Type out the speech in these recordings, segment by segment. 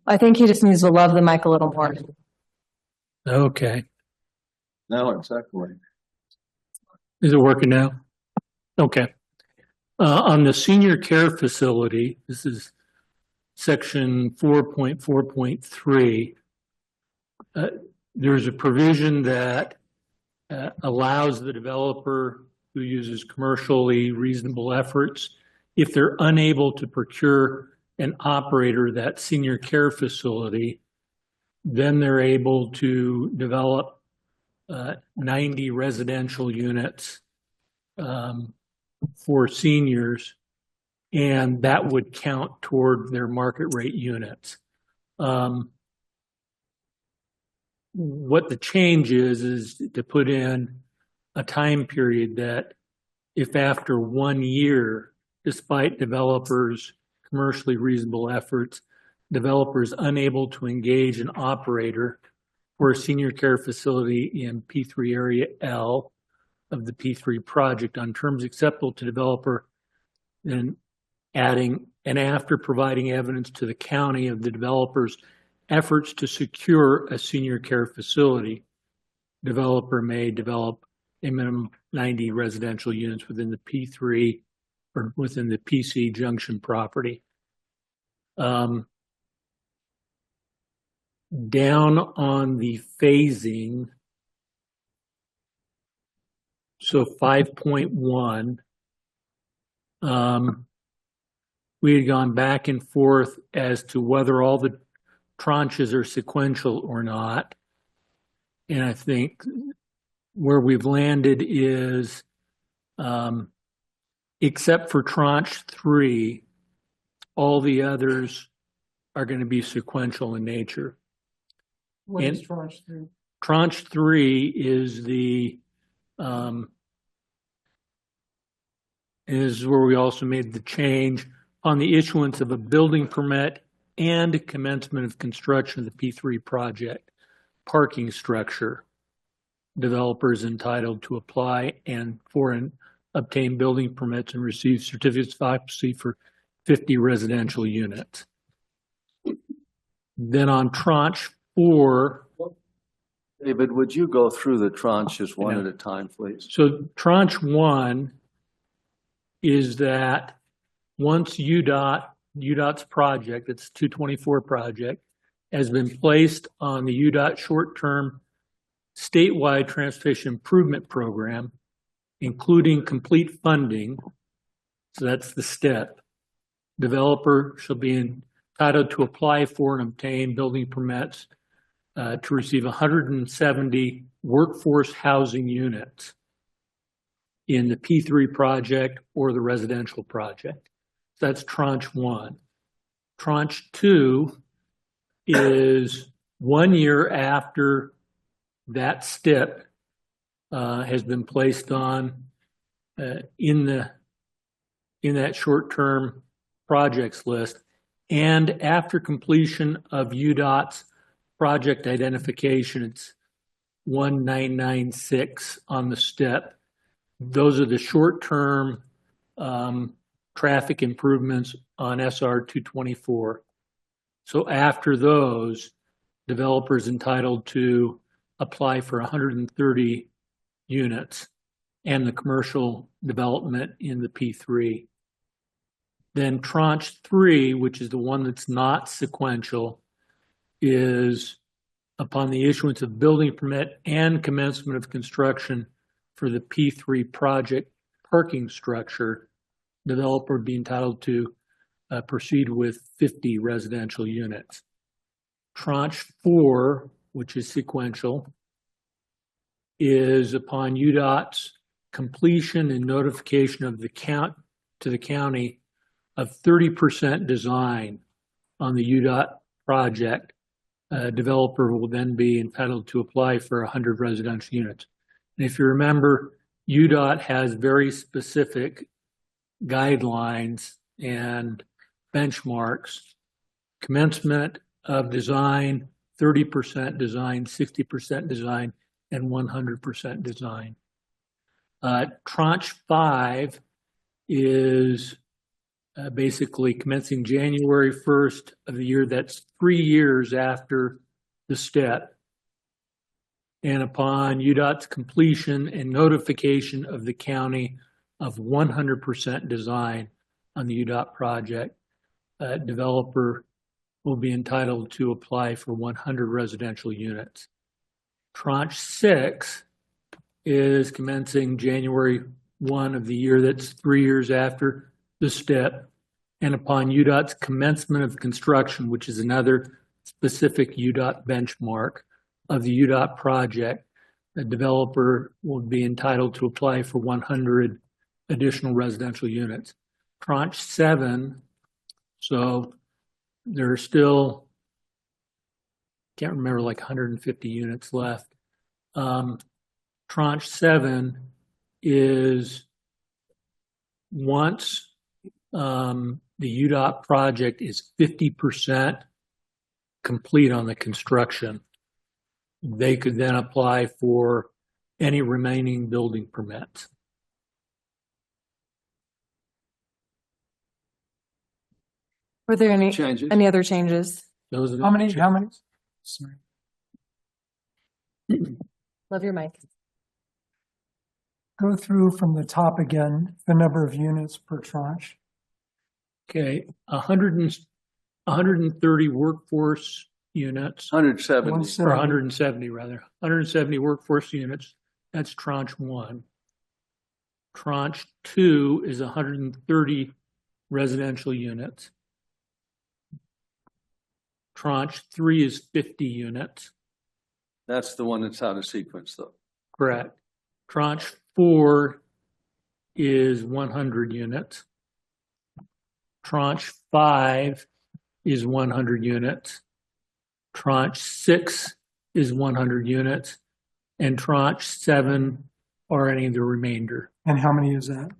I think he just needs to love the mic a little more. Okay. Now it's echoing. Is it working now? Okay. On the senior care facility, this is section 4.4.3. There's a provision that allows the developer who uses commercially reasonable efforts, if they're unable to procure an operator that senior care facility, then they're able to develop 90 residential units for seniors, and that would count toward their market rate units. What the change is to put in a time period that if after 1 year, despite developers' commercially reasonable efforts, developers unable to engage an operator for a senior care facility in P3 area L of the P3 project on terms acceptable to developer, then adding, and after providing evidence to the county of the developer's efforts to secure a senior care facility, developer may develop a minimum 90 residential units within the P3 or within the PC junction property. Down on the phasing, so 5.1, we had gone back and forth as to whether all the tranches are sequential or not. And I think where we've landed is, except for tranche 3, all the others are going to be sequential in nature. What is tranche 3? Tranche 3 is the is where we also made the change on the issuance of a building permit and commencement of construction of the P3 project parking structure. Developers entitled to apply and obtain building permits and receive certificates of occupancy for 50 residential units. Then on tranche 4. David, would you go through the tranches one at a time, please? So tranche 1 is that once UDOT's project, it's 224 project, has been placed on the UDOT short-term statewide transportation improvement program, including complete funding, so that's the step, developer shall be entitled to apply for and obtain building permits to receive 170 workforce housing units in the P3 project or the residential project. So that's tranche 1. Tranche 2 is 1 year after that step has been placed on in that short-term projects list, and after completion of UDOT's project identification, it's 1996 on the step. Those are the short-term traffic improvements on SR 224. So after those, developers entitled to apply for 130 units and the commercial development in the P3. Then tranche 3, which is the one that's not sequential, is upon the issuance of building permit and commencement of construction for the P3 project parking structure, developer would be entitled to proceed with 50 residential units. Tranche 4, which is sequential, is upon UDOT's completion and notification of the to the county of 30% design on the UDOT project. Developer will then be entitled to apply for 100 residential units. And if you remember, UDOT has very specific guidelines and benchmarks: commencement of design, 30% design, 60% design, and 100% design. Tranche 5 is basically commencing January 1st of the year. That's 3 years after the step. And upon UDOT's completion and notification of the county of 100% design on the UDOT project, developer will be entitled to apply for 100 residential units. Tranche 6 is commencing January 1 of the year. That's 3 years after the step. And upon UDOT's commencement of construction, which is another specific UDOT benchmark of the UDOT project, the developer will be entitled to apply for 100 additional residential units. Tranche 7, so there are still, can't remember, like 150 units left. Tranche 7 is once the UDOT project is 50% complete on the construction, they could then apply for any remaining building permits. Were there Changes? any other changes? Those are the How many? Sorry. Love your mic. Go through from the top again, the number of units per tranche. Okay, 130 workforce units, 170. or 170 rather, 170 workforce units. That's tranche 1. Tranche 2 is 130 residential units. Tranche 3 is 50 units. That's the one that's out of sequence, though. Correct. Tranche 4 is 100 units. Tranche 5 is 100 units. Tranche 6 is 100 units. And tranche 7 are any of the remainder. And how many is that?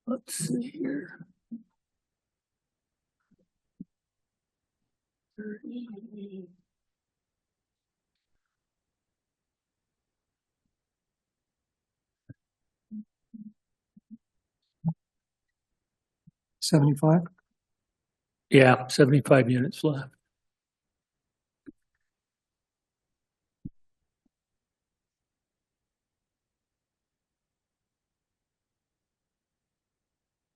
Let's see here. 30. 75? Yeah, 75 units left.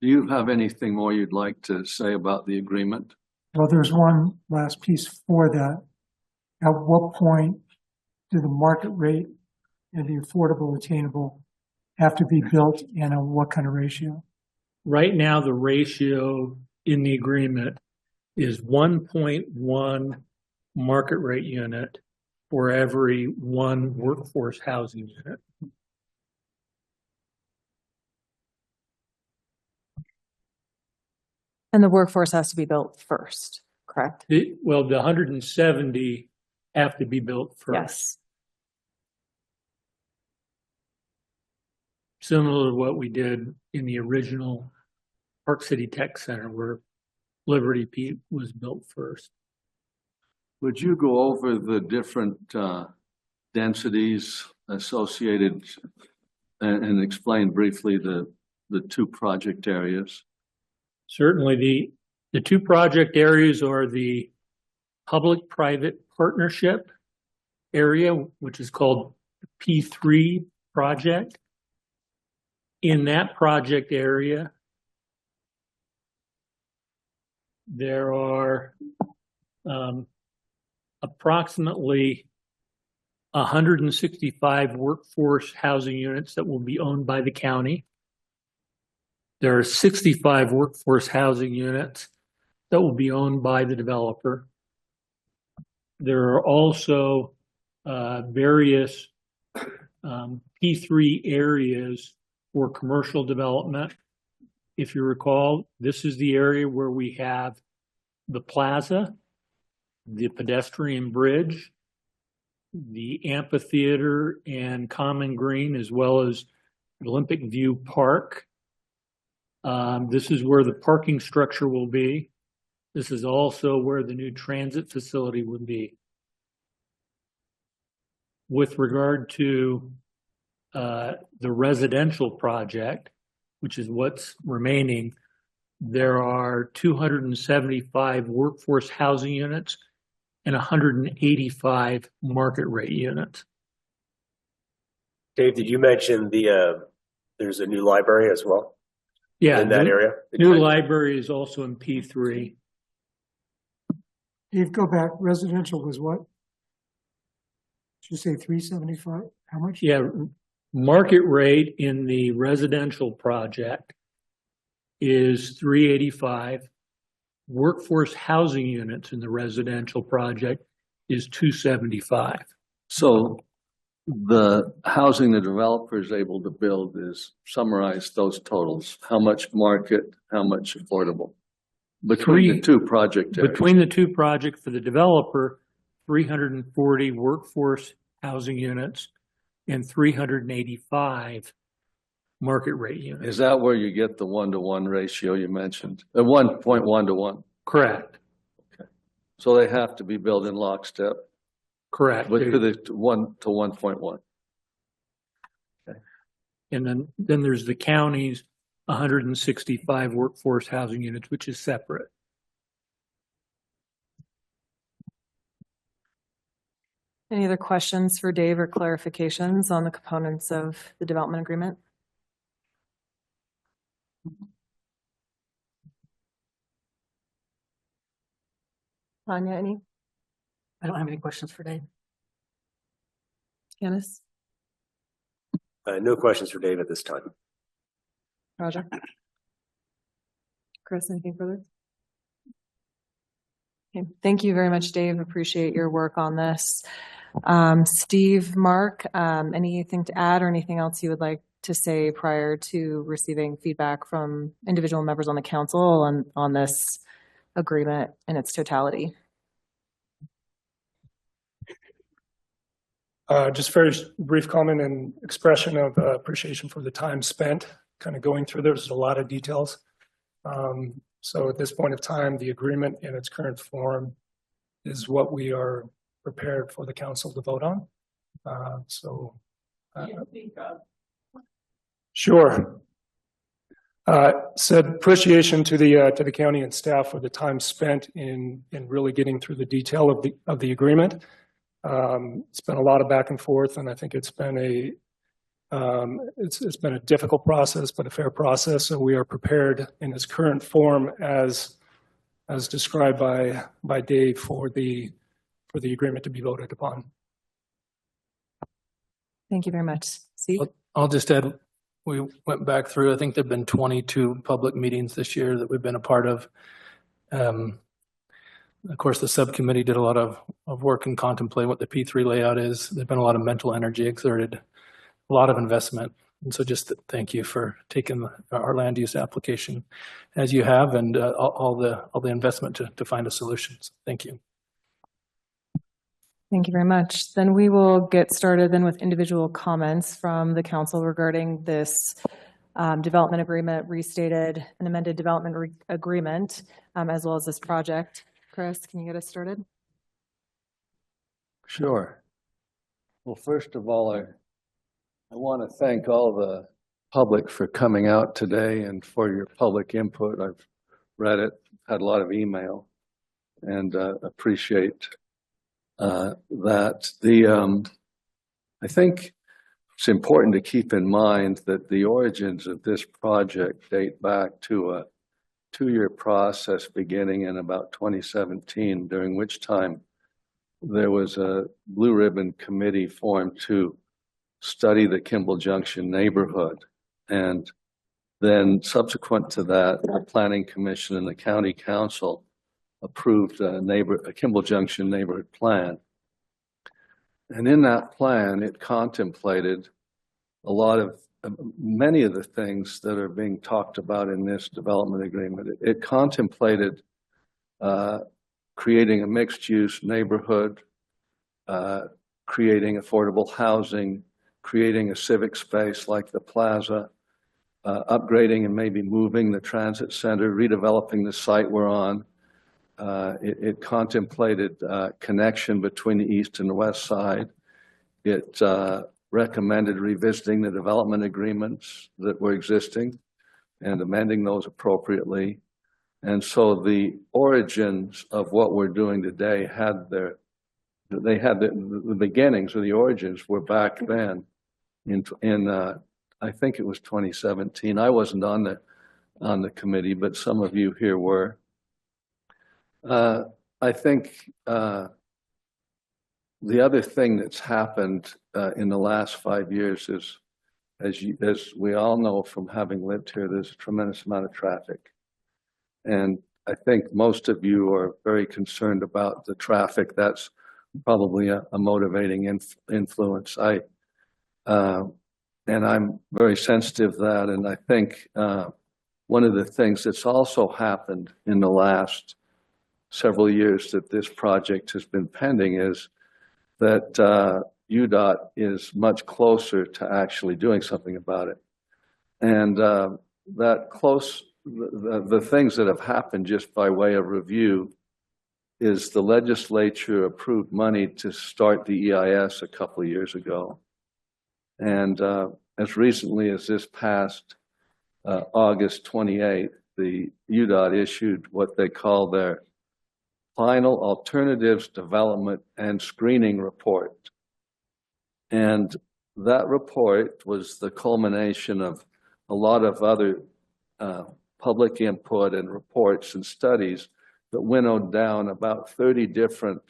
Do you have anything more you'd like to say about the agreement? Well, there's one last piece for that. At what point do the market rate and the affordable attainable have to be built, and on what kind of ratio? Right now, the ratio in the agreement is 1.1 market rate unit for every 1 workforce housing unit. And the workforce has to be built first, correct? Well, the 170 have to be built first. Yes. Similar to what we did in the original Park City Tech Center, where Liberty Pete was built first. Would you go over the different densities associated and explain briefly the 2 project areas? Certainly, the 2 project areas are the public-private partnership area, which is called P3 project. In that project area, there are approximately 165 workforce housing units that will be owned by the county. There are 65 workforce housing units that will be owned by the developer. There are also various P3 areas for commercial development. If you recall, this is the area where we have the plaza, the pedestrian bridge, the amphitheater and common green, as well as Olympic View Park. This is where the parking structure will be. This is also where the new transit facility would be. With regard to the residential project, which is what's remaining, there are 275 workforce housing units and 185 market rate units. Dave, did you mention there's a new library as well Yeah, in that area? new library is also in P3. Dave, go back, residential was what? Did you say 375? How much? Yeah, market rate in the residential project is 385. Workforce housing units in the residential project is 275. So the housing the developer is able to build is summarize those totals. How much market, how much affordable? Between the two project areas. Between the two projects for the developer, 340 workforce housing units and 385 market rate units. Is that where you get the 1-to-1 ratio you mentioned? 1.1 to 1. Correct. So they have to be built in lockstep, Correct. but to the 1 to 1.1. And then there's the county's 165 workforce housing units, which is separate. Any other questions for Dave or clarifications on the components of the development agreement? Tanya, any? I don't have any questions for Dave. Janice? No questions for Dave at this time. Roger? Chris, anything further? Okay, thank you very much, Dave. Appreciate your work on this. Steve, Mark, anything to add or anything else you would like to say prior to receiving feedback from individual members on the council on this agreement in its totality? Just very brief comment and expression of appreciation for the time spent kind of going through. There's a lot of details. So at this point of time, the agreement in its current form is what we are prepared for the council to vote on. Sure. Said appreciation to the county and staff for the time spent in really getting through the detail of the agreement. It's been a lot of back and forth, and I think it's been it's been a difficult process, but a fair process. So we are prepared in its current form as described by Dave for the agreement to be voted upon. Thank you very much. Steve? I'll just add, we went back through, I think there've been 22 public meetings this year that we've been a part of. Of course, the subcommittee did a lot of work and contemplate what the P3 layout is. There's been a lot of mental energy exerted, a lot of investment. And so just thank you for taking our land use application as you have, and all the investment to find a solution. So thank you. Thank you very much. Then we will get started then with individual comments from the council regarding this development agreement, restated and amended development agreement, as well as this project. Chris, can you get us started? Sure. Well, first of all, I want to thank all the public for coming out today and for your public input. I've read it, had a lot of email, and appreciate that. I think it's important to keep in mind that the origins of this project date back to a 2-year process beginning in about 2017, during which time there was a Blue Ribbon Committee formed to study the Kimball Junction neighborhood. And then subsequent to that, the Planning Commission and the County Council approved a Kimball Junction neighborhood plan. And in that plan, it contemplated many of the things that are being talked about in this development agreement. It contemplated creating a mixed-use neighborhood, creating affordable housing, creating a civic space like the plaza, upgrading and maybe moving the transit center, redeveloping the site we're on. It contemplated connection between the east and the west side. It recommended revisiting the development agreements that were existing. and amending those appropriately. And so the origins of what we're doing today the beginnings or the origins were back then in I think it was 2017. I wasn't on the committee, but some of you here were. I think the other thing that's happened in the last 5 years is, as we all know from having lived here, there's a tremendous amount of traffic. And I think most of you are very concerned about the traffic. That's probably a motivating influence. And I'm very sensitive to that. And I think one of the things that's also happened in the last several years that this project has been pending is that UDOT is much closer to actually doing something about it. And the things that have happened just by way of review is the legislature approved money to start the EIS a couple of years ago. And as recently as this past August 28th, the UDOT issued what they call their Final Alternatives Development and Screening Report. And that report was the culmination of a lot of other public input and reports and studies that winnowed down about 30 different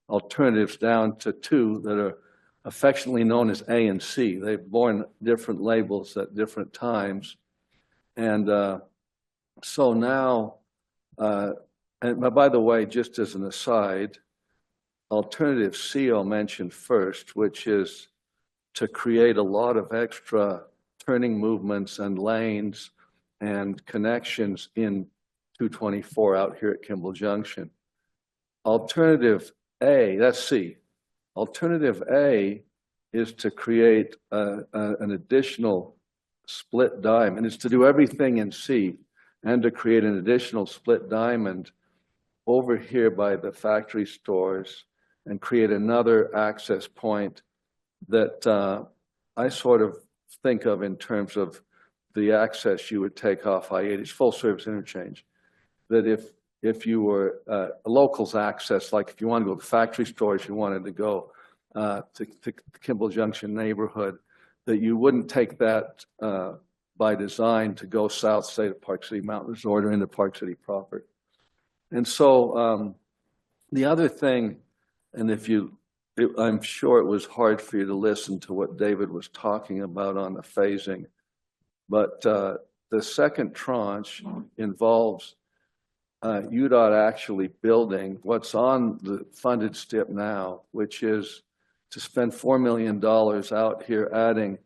alternatives down to 2 that are affectionately known as A and C. They've borne different labels at different times. And so now, and by the way, just as an aside, alternative C I'll mention first, which is to create a lot of extra turning movements and lanes and connections in 224 out here at Kimball Junction. Alternative A, that's C. Alternative A is to create an additional split diamond. It's to do everything in C and to create an additional split diamond over here by the factory stores and create another access point that I sort of think of in terms of the access you would take off I-80. It's full service interchange. That if you were a locals access, like if you want to go to the factory stores, you wanted to go to Kimball Junction neighborhood, that you wouldn't take that by design to go south, say to Park City Mountain Resort or into Park City proper. And so the other thing, and I'm sure it was hard for you to listen to what David was talking about on the phasing, but the second tranche involves UDOT actually building what's on the funded STIP now, which is to spend $4 million out here adding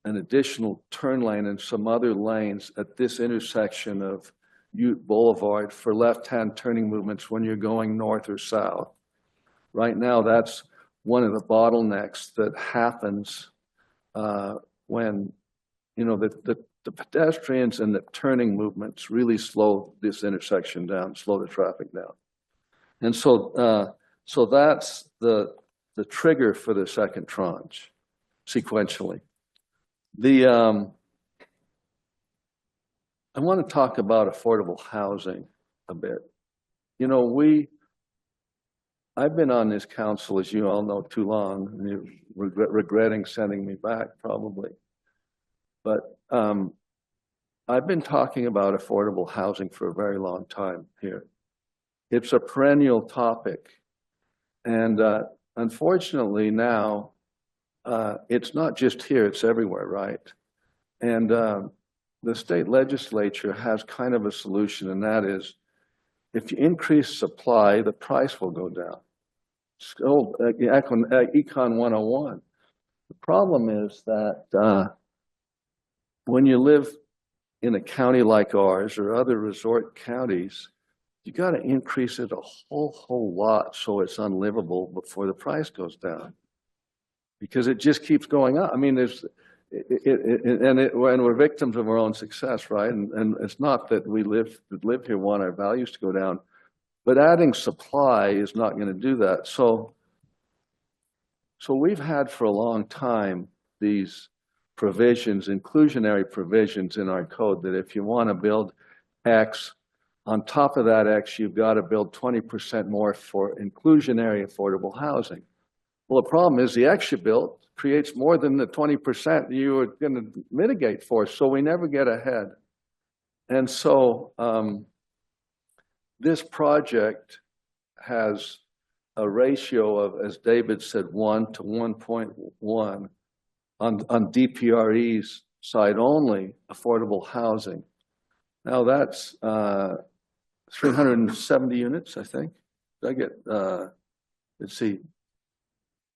an additional turn lane and some other lanes at this intersection of Ute Boulevard for left-hand turning movements when you're going north or south. Right now, that's one of the bottlenecks that happens when, you know, the pedestrians and the turning movements really slow this intersection down, slow the traffic down. And so, so that's the trigger for the second tranche sequentially. I want to talk about affordable housing a bit. You know, I've been on this council, as you all know, too long, and you're regretting sending me back probably. But I've been talking about affordable housing for a very long time here. It's a perennial topic. And unfortunately now, it's not just here, it's everywhere, right? And the state legislature has kind of a solution, and that is, if you increase supply, the price will go down. So, Econ 101. The problem is that when you live in a county like ours or other resort counties, you got to increase it a whole lot so it's unlivable before the price goes down, because it just keeps going up. I mean, and we're victims of our own success, right? And it's not that we live here want our values to go down, but adding supply is not going to do that. So we've had for a long time these provisions, inclusionary provisions in our code that if you want to build X, on top of that X, you've got to build 20% more for inclusionary affordable housing. Well, the problem is the X you built creates more than the 20% you were going to mitigate for, so we never get ahead. And so this project has a ratio of, as David said, 1 to 1.1 on DPRE's side only, affordable housing. Now that's 370 units, I think. I get, let's see,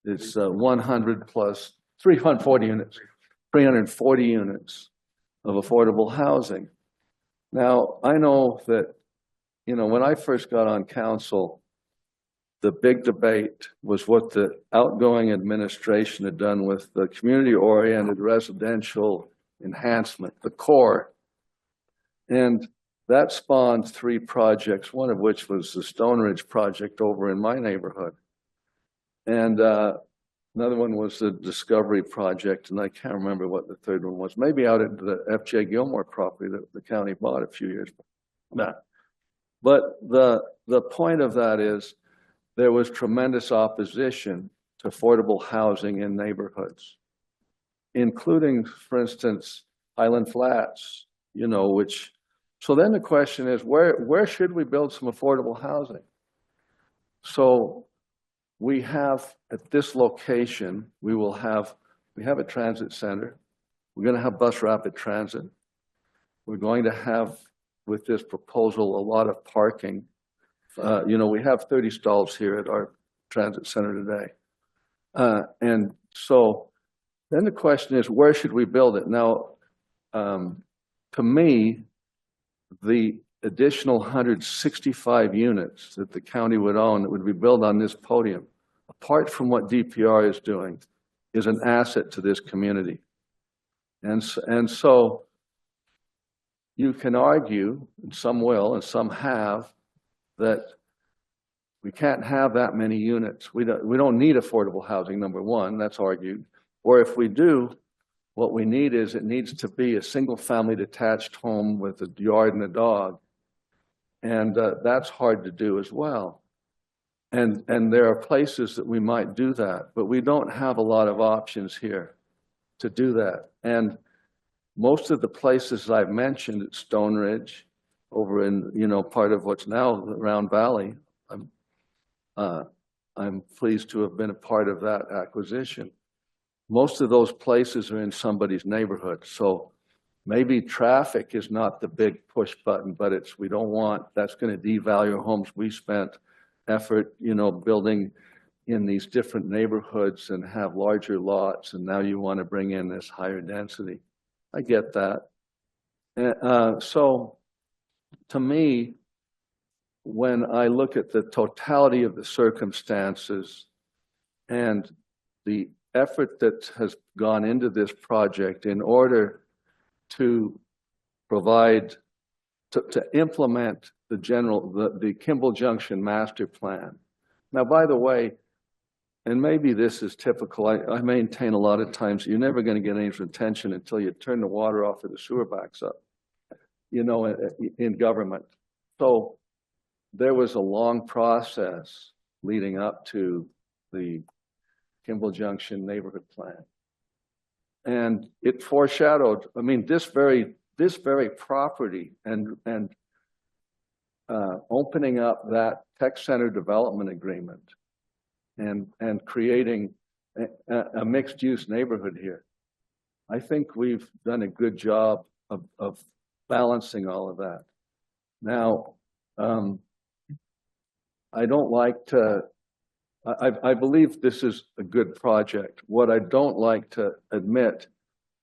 it's 100 plus 340 units, 340 units of affordable housing. Now, I know that, you know, when I first got on council, the big debate was what the outgoing administration had done with the community-oriented residential enhancement, the core. And that spawned 3 projects, one of which was the Stone Ridge project over in my neighborhood. And another one was the Discovery project, and I can't remember what the third one was. Maybe out at the F.J. Gilmore property that the county bought a few years back. But the point of that is there was tremendous opposition to affordable housing in neighborhoods, including, for instance, Highland Flats, you know, which, so then the question is, where should we build some affordable housing? So we have at this location, we have a transit center. We're going to have bus rapid transit. We're going to have, with this proposal, a lot of parking. You know, we have 30 stalls here at our transit center today. And so then the question is, where should we build it? Now, to me, the additional 165 units that the county would own that would be built on this podium, apart from what DPR is doing, is an asset to this community. And so you can argue, and some will, and some have, that we can't have that many units. We don't need affordable housing, number one, that's argued. Or if we do, what we need is, it needs to be a single family detached home with a yard and a dog. And that's hard to do as well. And there are places that we might do that, but we don't have a lot of options here to do that. And most of the places I've mentioned at Stone Ridge, over in, you know, part of what's now Round Valley, I'm pleased to have been a part of that acquisition. Most of those places are in somebody's neighborhood. So maybe traffic is not the big push button, but it's, we don't want, that's going to devalue homes we spent effort, you know, building in these different neighborhoods and have larger lots. And now you want to bring in this higher density. I get that. So to me, when I look at the totality of the circumstances and the effort that has gone into this project in order to provide, to implement the Kimball Junction master plan. Now, by the way, and maybe this is typical, I maintain a lot of times you're never going to get anyone's attention until you turn the water off or the sewer backs up, you know, in government. So there was a long process leading up to the Kimball Junction neighborhood plan. And it foreshadowed, I mean, this very property and opening up that tech center development agreement and creating a mixed use neighborhood here. I think we've done a good job of balancing all of that. Now, I don't like to, I believe this is a good project. What I don't like to admit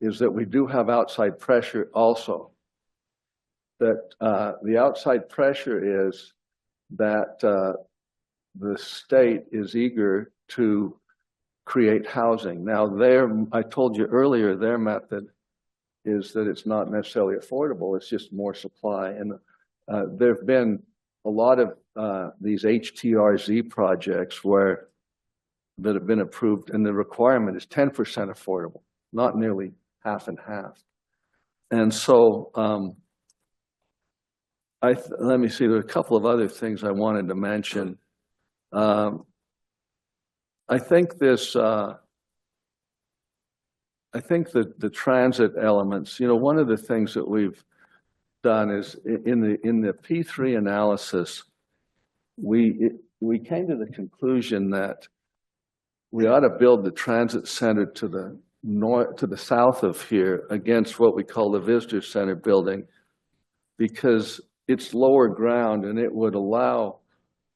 is that we do have outside pressure also. That the outside pressure is that the state is eager to create housing. Now, I told you earlier, their method is that it's not necessarily affordable, it's just more supply. And there have been a lot of these HTRZ projects that have been approved, and the requirement is 10% affordable, not nearly half and half. And so, let me see, there are a couple of other things I wanted to mention. I think that the transit elements, one of the things that we've done is in the P3 analysis, we came to the conclusion that we ought to build the transit center to the north, to the south of here against what we call the visitor center building, because it's lower ground and it would allow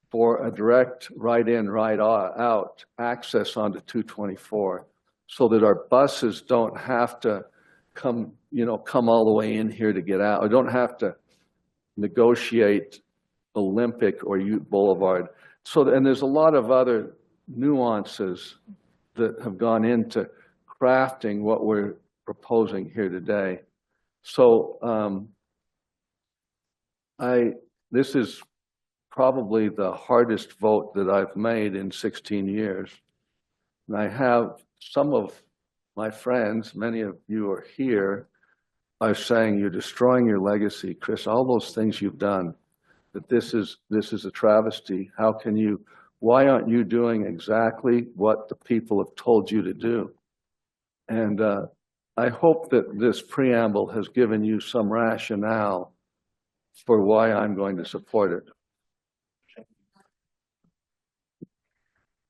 for a direct right in, right out access onto 224, so that our buses don't have to come all the way in here to get out. We don't have to negotiate Olympic or Ute Boulevard. And there's a lot of other nuances that have gone into crafting what we're proposing here today. So this is probably the hardest vote that I've made in 16 years. And I have some of my friends, many of you are here, are saying you're destroying your legacy, Chris, all those things you've done, that this is a travesty. Why aren't you doing exactly what the people have told you to do? And I hope that this preamble has given you some rationale for why I'm going to support it.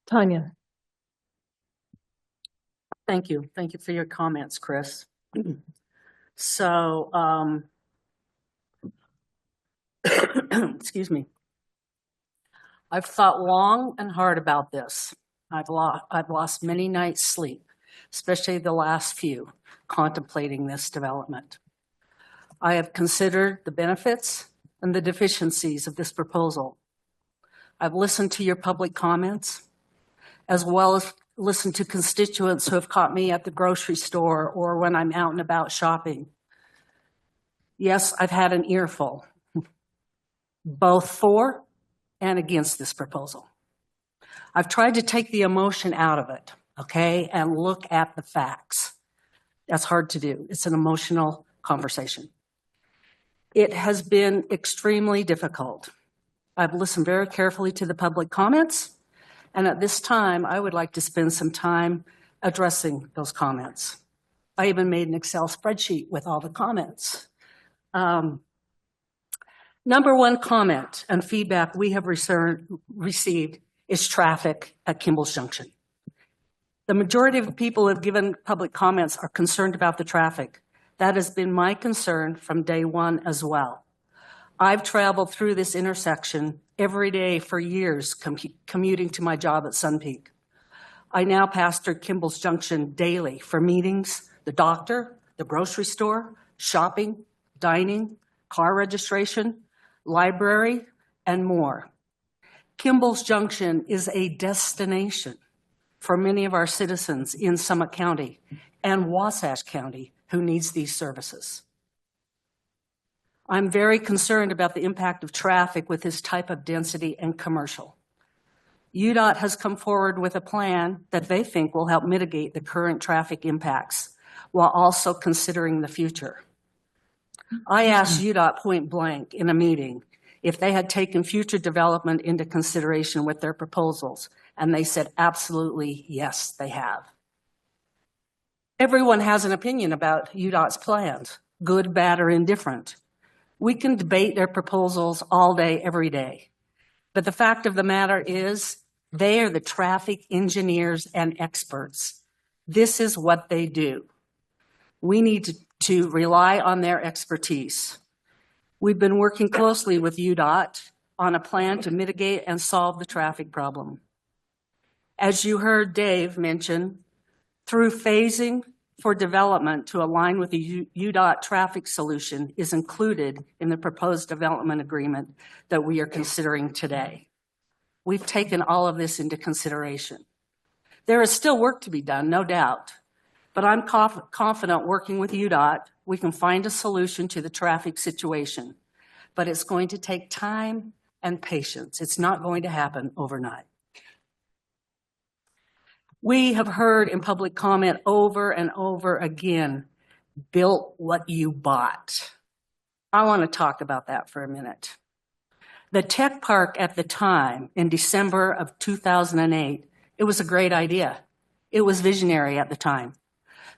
Tanya. Thank you. Thank you for your comments, Chris. So, excuse me. I've thought long and hard about this. I've lost many nights' sleep, especially the last few, contemplating this development. I have considered the benefits and the deficiencies of this proposal. I've listened to your public comments, as well as listen to constituents who have caught me at the grocery store or when I'm out and about shopping. Yes, I've had an earful, both for and against this proposal. I've tried to take the emotion out of it, okay, and look at the facts. That's hard to do. It's an emotional conversation. It has been extremely difficult. I've listened very carefully to the public comments. And at this time, I would like to spend some time addressing those comments. I even made an Excel spreadsheet with all the comments. Number one comment and feedback we have received is traffic at Kimball's Junction. The majority of the people who have given public comments are concerned about the traffic. That has been my concern from day one as well. I've traveled through this intersection every day for years, commuting to my job at Sun Peak. I now pass through Kimball's Junction daily for meetings, the doctor, the grocery store, shopping, dining, car registration, library, and more. Kimball's Junction is a destination for many of our citizens in Summit County and Wasatch County who needs these services. I'm very concerned about the impact of traffic with this type of density and commercial. UDOT has come forward with a plan that they think will help mitigate the current traffic impacts while also considering the future. I asked UDOT point blank in a meeting if they had taken future development into consideration with their proposals, and they said absolutely yes, they have. Everyone has an opinion about UDOT's plans, good, bad, or indifferent. We can debate their proposals all day, every day. But the fact of the matter is, they are the traffic engineers and experts. This is what they do. We need to rely on their expertise. We've been working closely with UDOT on a plan to mitigate and solve the traffic problem. As you heard Dave mention, through phasing for development to align with the UDOT traffic solution is included in the proposed development agreement that we are considering today. We've taken all of this into consideration. There is still work to be done, no doubt, but I'm confident working with UDOT, we can find a solution to the traffic situation, but it's going to take time and patience. It's not going to happen overnight. We have heard in public comment over and over again built what you bought. I want to talk about that for a minute. The tech park at the time, in December of 2008, it was a great idea. It was visionary at the time.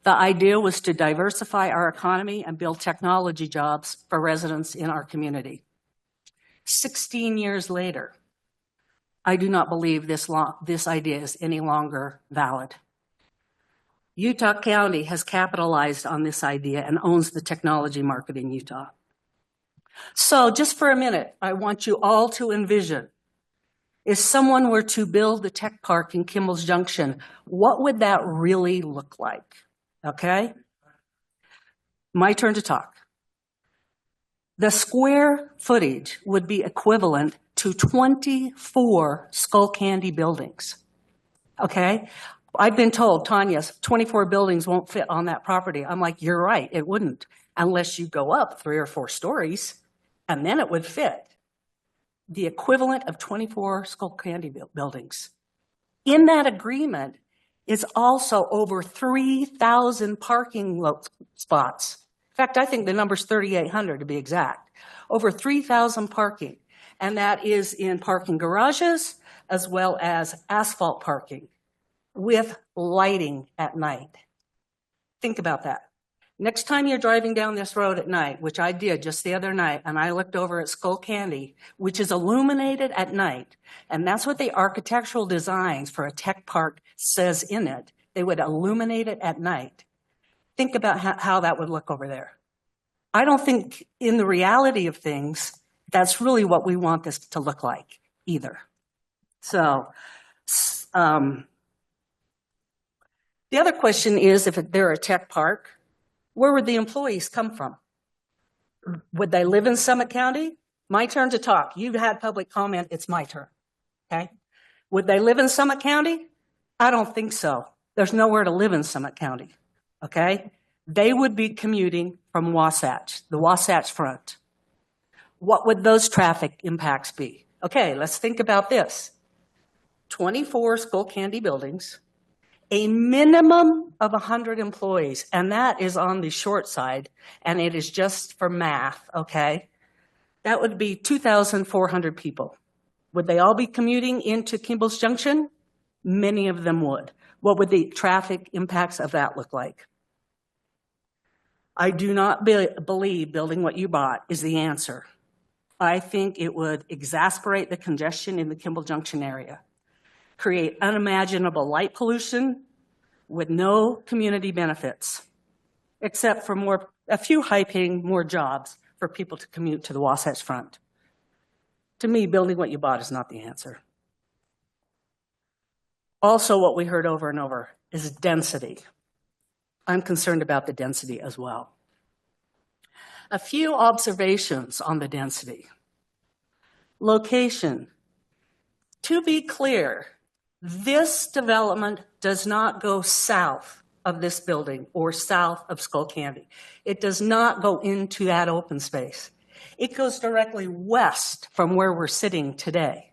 The idea was to diversify our economy and build technology jobs for residents in our community. 16 years later, I do not believe this idea is any longer valid. Utah County has capitalized on this idea and owns the technology market in Utah. So just for a minute, I want you all to envision, if someone were to build the tech park in Kimball's Junction, what would that really look like? Okay? My turn to talk. The square footage would be equivalent to 24 Skullcandy buildings. Okay? I've been told, Tanya, 24 buildings won't fit on that property. I'm like, you're right, it wouldn't, unless you go up 3 or 4 stories, and then it would fit. The equivalent of 24 Skullcandy buildings. In that agreement is also over 3,000 parking spots. In fact, I think the number's 3,800 to be exact. Over 3,000 parking. And that is in parking garages as well as asphalt parking with lighting at night. Think about that. Next time you're driving down this road at night, which I did just the other night, and I looked over at Skullcandy, which is illuminated at night, and that's what the architectural designs for a tech park says in it. They would illuminate it at night. Think about how that would look over there. I don't think in the reality of things, that's really what we want this to look like either. So, the other question is, if they're a tech park, where would the employees come from? Would they live in Summit County? My turn to talk. You've had public comment. It's my turn. Okay. Would they live in Summit County? I don't think so. There's nowhere to live in Summit County. Okay. They would be commuting from Wasatch, the Wasatch Front. What would those traffic impacts be? Okay, let's think about this. 24 Skullcandy buildings, a minimum of 100 employees, and that is on the short side, and it is just for math, okay? That would be 2,400 people. Would they all be commuting into Kimball's Junction? Many of them would. What would the traffic impacts of that look like? I do not believe building what you bought is the answer. I think it would exasperate the congestion in the Kimball Junction area, create unimaginable light pollution with no community benefits, except for a few high-paying more jobs for people to commute to the Wasatch Front. To me, building what you bought is not the answer. Also, what we heard over and over is density. I'm concerned about the density as well. A few observations on the density. Location. To be clear, this development does not go south of this building or south of Skullcandy. It does not go into that open space. It goes directly west from where we're sitting today.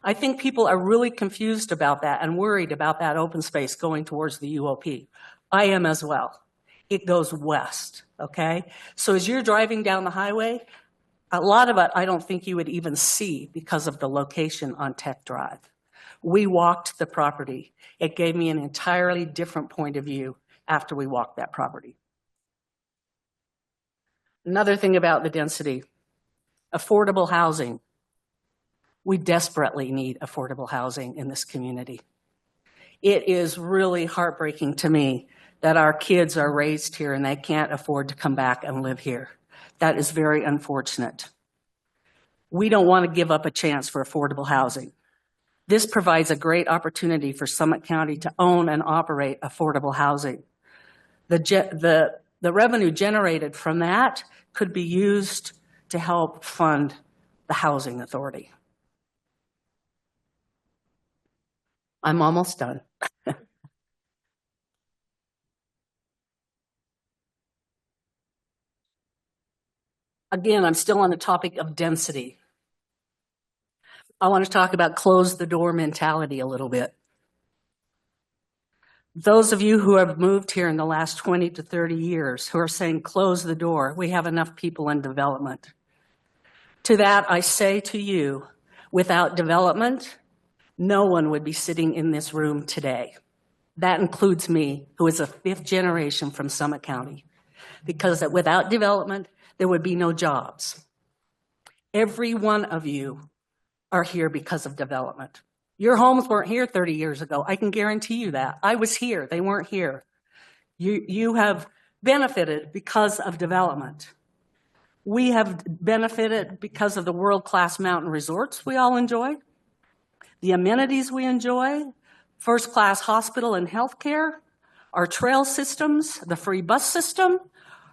I think people are really confused about that and worried about that open space going towards the UOP. I am as well. It goes west, okay? So as you're driving down the highway, a lot of it I don't think you would even see because of the location on Tech Drive. We walked the property. It gave me an entirely different point of view after we walked that property. Another thing about the density, affordable housing. We desperately need affordable housing in this community. It is really heartbreaking to me that our kids are raised here and they can't afford to come back and live here. That is very unfortunate. We don't want to give up a chance for affordable housing. This provides a great opportunity for Summit County to own and operate affordable housing. The revenue generated from that could be used to help fund the housing authority. I'm almost done. Again, I'm still on the topic of density. I want to talk about close the door mentality a little bit. Those of you who have moved here in the last 20 to 30 years who are saying, close the door, we have enough people in development. To that, I say to you, without development, no one would be sitting in this room today. That includes me, who is a 5th generation from Summit County, because without development, there would be no jobs. Every one of you are here because of development. Your homes weren't here 30 years ago. I can guarantee you that. I was here. They weren't here. You have benefited because of development. We have benefited because of the world-class mountain resorts we all enjoy, the amenities we enjoy, first-class hospital and healthcare, our trail systems, the free bus system,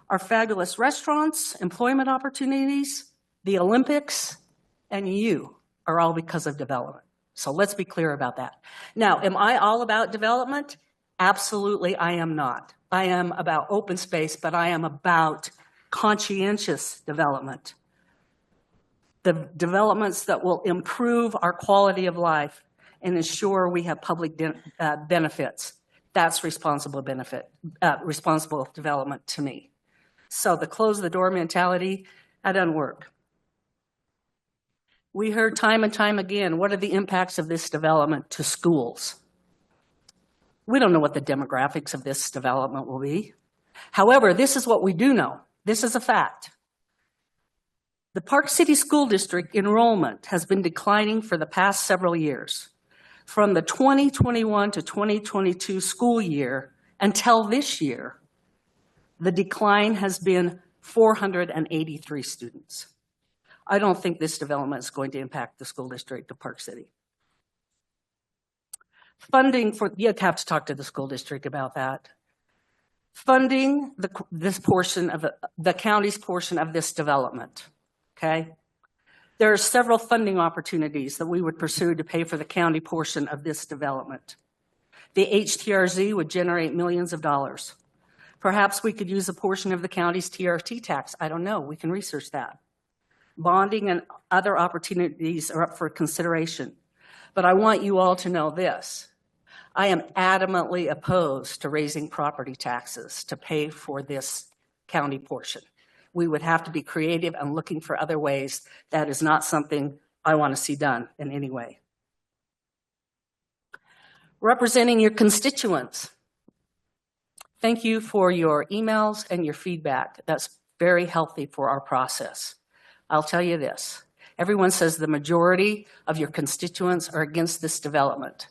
our fabulous restaurants, employment opportunities, the Olympics, and you are all because of development. So let's be clear about that. Now, am I all about development? Absolutely, I am not. I am about open space, but I am about conscientious development. The developments that will improve our quality of life and ensure we have public benefits. That's responsible development to me. So the close the door mentality, that doesn't work. We heard time and time again, what are the impacts of this development to schools? We don't know what the demographics of this development will be. However, this is what we do know. This is a fact. The Park City School District enrollment has been declining for the past several years. From the 2021 to 2022 school year until this year, the decline has been 483 students. I don't think this development is going to impact the school district of Park City. Funding for, you have to talk to the school district about that. Funding this portion of the county's portion of this development, okay? There are several funding opportunities that we would pursue to pay for the county portion of this development. The HTRZ would generate millions of dollars. Perhaps we could use a portion of the county's TRT tax. I don't know, we can research that. Bonding and other opportunities are up for consideration. But I want you all to know this. I am adamantly opposed to raising property taxes to pay for this county portion. We would have to be creative and looking for other ways. That is not something I want to see done in any way. Representing your constituents. Thank you for your emails and your feedback. That's very healthy for our process. I'll tell you this, everyone says the majority of your constituents are against this development.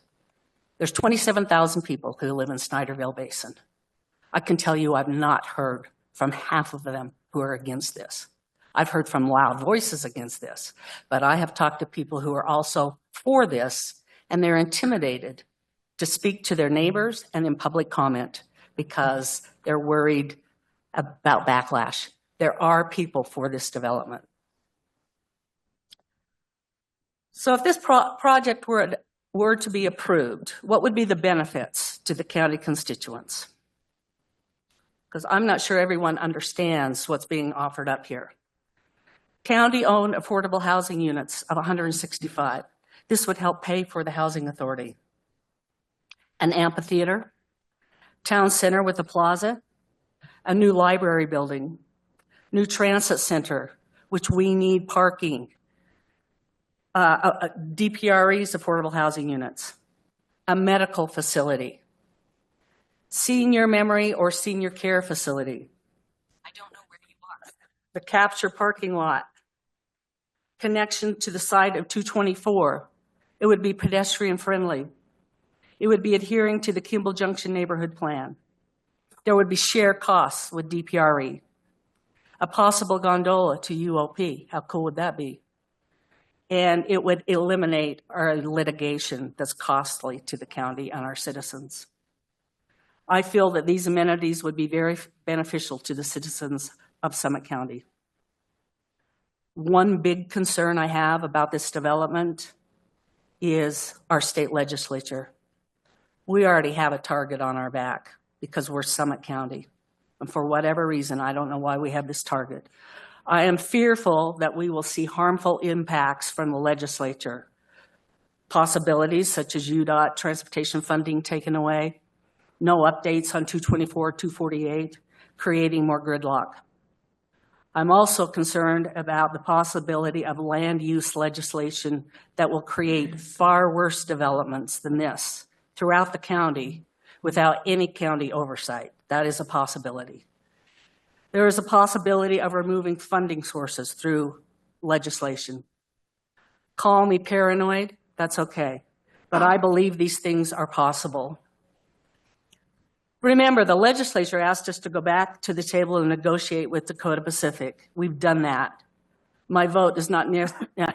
There's 27,000 people who live in Snyderville Basin. I can tell you I've not heard from half of them who are against this. I've heard from loud voices against this, but I have talked to people who are also for this, and they're intimidated to speak to their neighbors and in public comment because they're worried about backlash. There are people for this development. So if this project were to be approved, what would be the benefits to the county constituents? Because I'm not sure everyone understands what's being offered up here. County-owned affordable housing units of 165. This would help pay for the housing authority. An amphitheater, town center with a plaza, a new library building, new transit center, which we need parking, DPREs, affordable housing units, a medical facility, senior memory or senior care facility. I don't know where you are. The capture parking lot, connection to the side of 224. It would be pedestrian friendly. It would be adhering to the Kimball Junction neighborhood plan. There would be shared costs with DPRE. A possible gondola to UOP. How cool would that be? And it would eliminate our litigation that's costly to the county and our citizens. I feel that these amenities would be very beneficial to the citizens of Summit County. One big concern I have about this development is our state legislature. We already have a target on our back because we're Summit County. And for whatever reason, I don't know why we have this target. I am fearful that we will see harmful impacts from the legislature. Possibilities such as UDOT transportation funding taken away, No updates on 224, 248, creating more gridlock. I'm also concerned about the possibility of land use legislation that will create far worse developments than this throughout the county without any county oversight. That is a possibility. There is a possibility of removing funding sources through legislation. Call me paranoid, that's okay, but I believe these things are possible. Remember, the legislature asked us to go back to the table and negotiate with Dakota Pacific. We've done that. My vote is not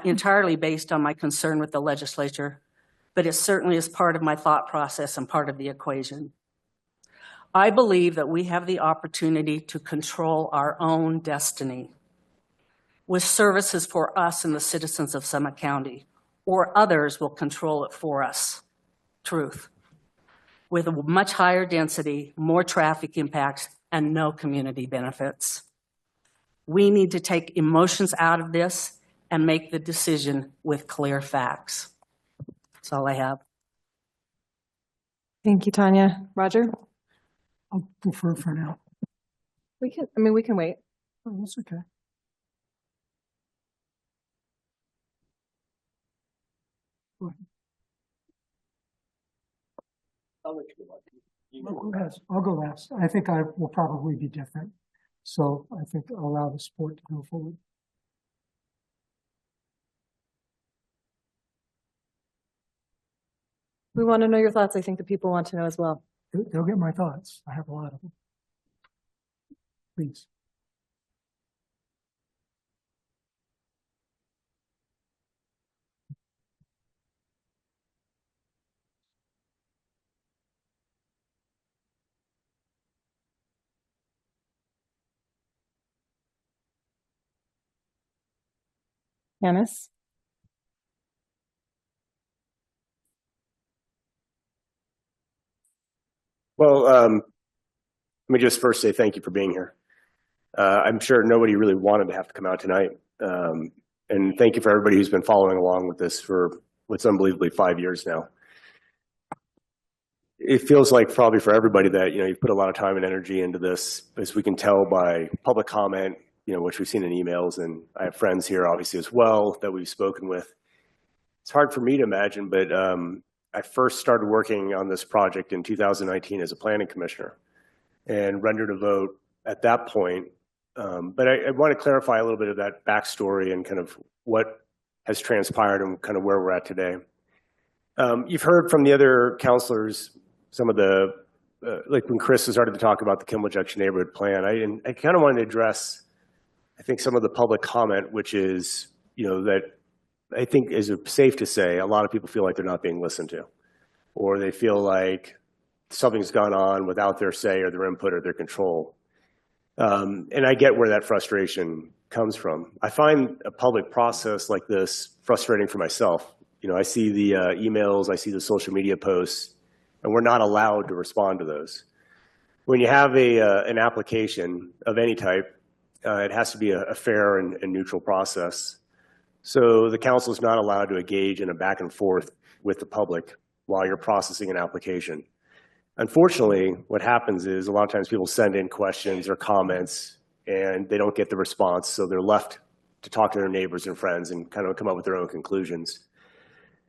entirely based on my concern with the legislature, but it certainly is part of my thought process and part of the equation. I believe that we have the opportunity to control our own destiny with services for us and the citizens of Summit County, or others will control it for us. Truth. With a much higher density, more traffic impacts, and no community benefits. We need to take emotions out of this and make the decision with clear facts. That's all I have. Thank you, Tanya. Roger? I'll defer for now. We can wait. Oh, that's okay. Go ahead. I'll go last. I think I will probably be different. So I think I'll allow the sport to go forward. We want to know your thoughts. I think the people want to know as well. They'll get my thoughts. I have a lot of them. Please. Janice? Well, let me just first say thank you for being here. I'm sure nobody really wanted to have to come out tonight. And thank you for everybody who's been following along with this for what's unbelievably 5 years now. It feels like probably for everybody that, you've put a lot of time and energy into this, as we can tell by public comment, which we've seen in emails, and I have friends here obviously as well that we've spoken with. It's hard for me to imagine, but I first started working on this project in 2019 as a planning commissioner and rendered a vote at that point. But I want to clarify a little bit of that backstory and kind of what has transpired and kind of where we're at today. You've heard from the other counselors some of the, like when Chris started to talk about the Kimball Junction neighborhood plan, I kind of wanted to address, I think, some of the public comment, which is, that I think is safe to say a lot of people feel like they're not being listened to, or they feel like something's gone on without their say or their input or their control. And I get where that frustration comes from. I find a public process like this frustrating for myself. I see the emails, I see the social media posts, and we're not allowed to respond to those. When you have an application of any type, it has to be a fair and neutral process. So the council is not allowed to engage in a back and forth with the public while you're processing an application. Unfortunately, what happens is a lot of times people send in questions or comments and they don't get the response, so they're left to talk to their neighbors and friends and kind of come up with their own conclusions.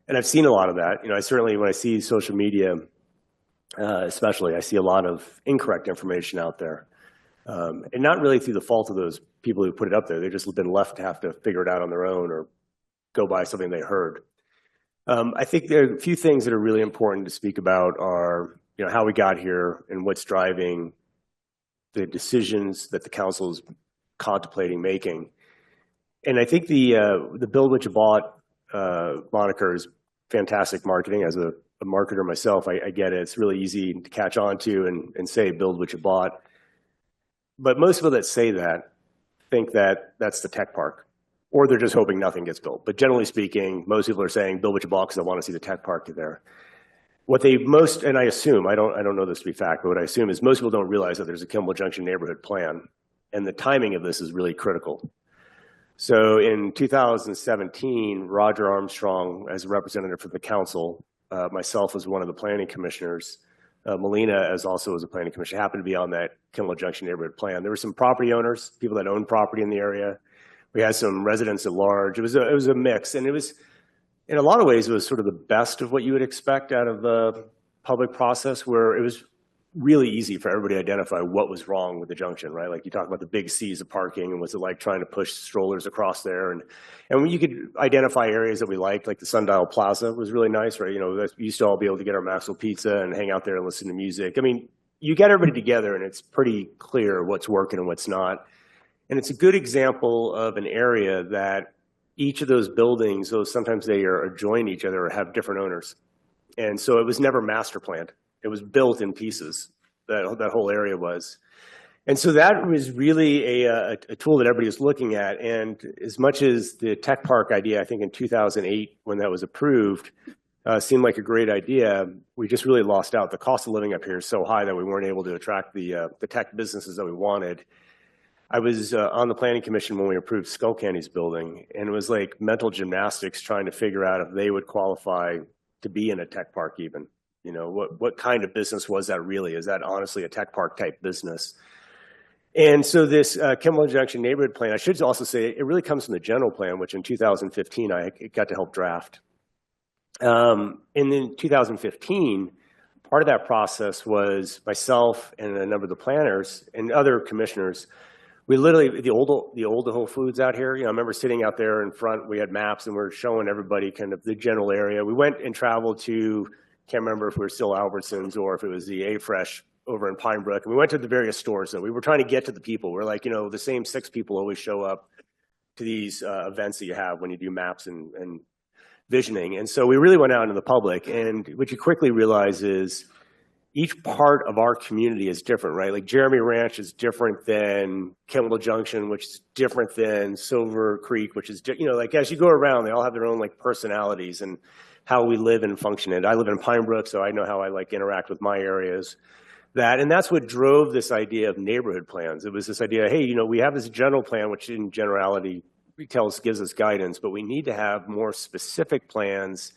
And I've seen a lot of that. I certainly, when I see social media, especially, I see a lot of incorrect information out there. And not really through the fault of those people who put it up there. They've just been left to have to figure it out on their own or go by something they heard. I think there are a few things that are really important to speak about are, how we got here and what's driving the decisions that the council is contemplating making. And I think the Build What You Bought moniker is fantastic marketing. As a marketer myself, I get it. It's really easy to catch on to and say build what you bought. But most people that say that think that that's the tech park, or they're just hoping nothing gets built. But generally speaking, most people are saying build what you bought because I want to see the tech park there. What they most, and I assume, I don't know this to be fact, but what I assume is most people don't realize that there's a Kimball Junction neighborhood plan, and the timing of this is really critical. So in 2017, Roger Armstrong, as a representative for the council, myself as one of the planning commissioners, Molina as also as a planning commission, happened to be on that Kimball Junction neighborhood plan. There were some property owners, people that owned property in the area. We had some residents at large. It was a mix, and it was, in a lot of ways, it was sort of the best of what you would expect out of the public process, where it was really easy for everybody to identify what was wrong with the junction, right? Like you talk about the big seas of parking and was it like trying to push strollers across there. And when you could identify areas that we liked, like the Sundial Plaza was really nice, right? You know, we used to all be able to get our Maxwell pizza and hang out there and listen to music. I mean, you get everybody together and it's pretty clear what's working and what's not. And it's a good example of an area that each of those buildings, though sometimes they are adjoin each other or have different owners. And so it was never master planned. It was built in pieces, that whole area was. And so that was really a tool that everybody was looking at. And as much as the tech park idea, I think in 2008, when that was approved, seemed like a great idea, we just really lost out. The cost of living up here is so high that we weren't able to attract the tech businesses that we wanted. I was on the planning commission when we approved Skullcandy's building, and it was like mental gymnastics trying to figure out if they would qualify to be in a tech park even. You know, what kind of business was that really? Is that honestly a tech park type business? And so this Kimball Junction neighborhood plan, I should also say, it really comes from the general plan, which in 2015 I got to help draft. And in 2015, part of that process was myself and a number of the planners and other commissioners. We literally, the old Whole Foods out here, you know, I remember sitting out there in front, we had maps and we were showing everybody kind of the general area. We went and traveled to, can't remember if we were still Albertsons or if it was the A-Fresh over in Pine Brook. And we went to the various stores. So we were trying to get to the people. We're like, you know, the same 6 people always show up to these events that you have when you do maps and visioning. And so we really went out into the public. And what you quickly realize is each part of our community is different, right? Like Jeremy Ranch is different than Kimball Junction, which is different than Silver Creek, which is, you know, like as you go around, they all have their own like personalities and how we live and function. And I live in Pine Brook, so I know how I like interact with my areas. And that's what drove this idea of neighborhood plans. It was this idea, hey, you know, we have this general plan, which in generality gives us guidance, but we need to have more specific plans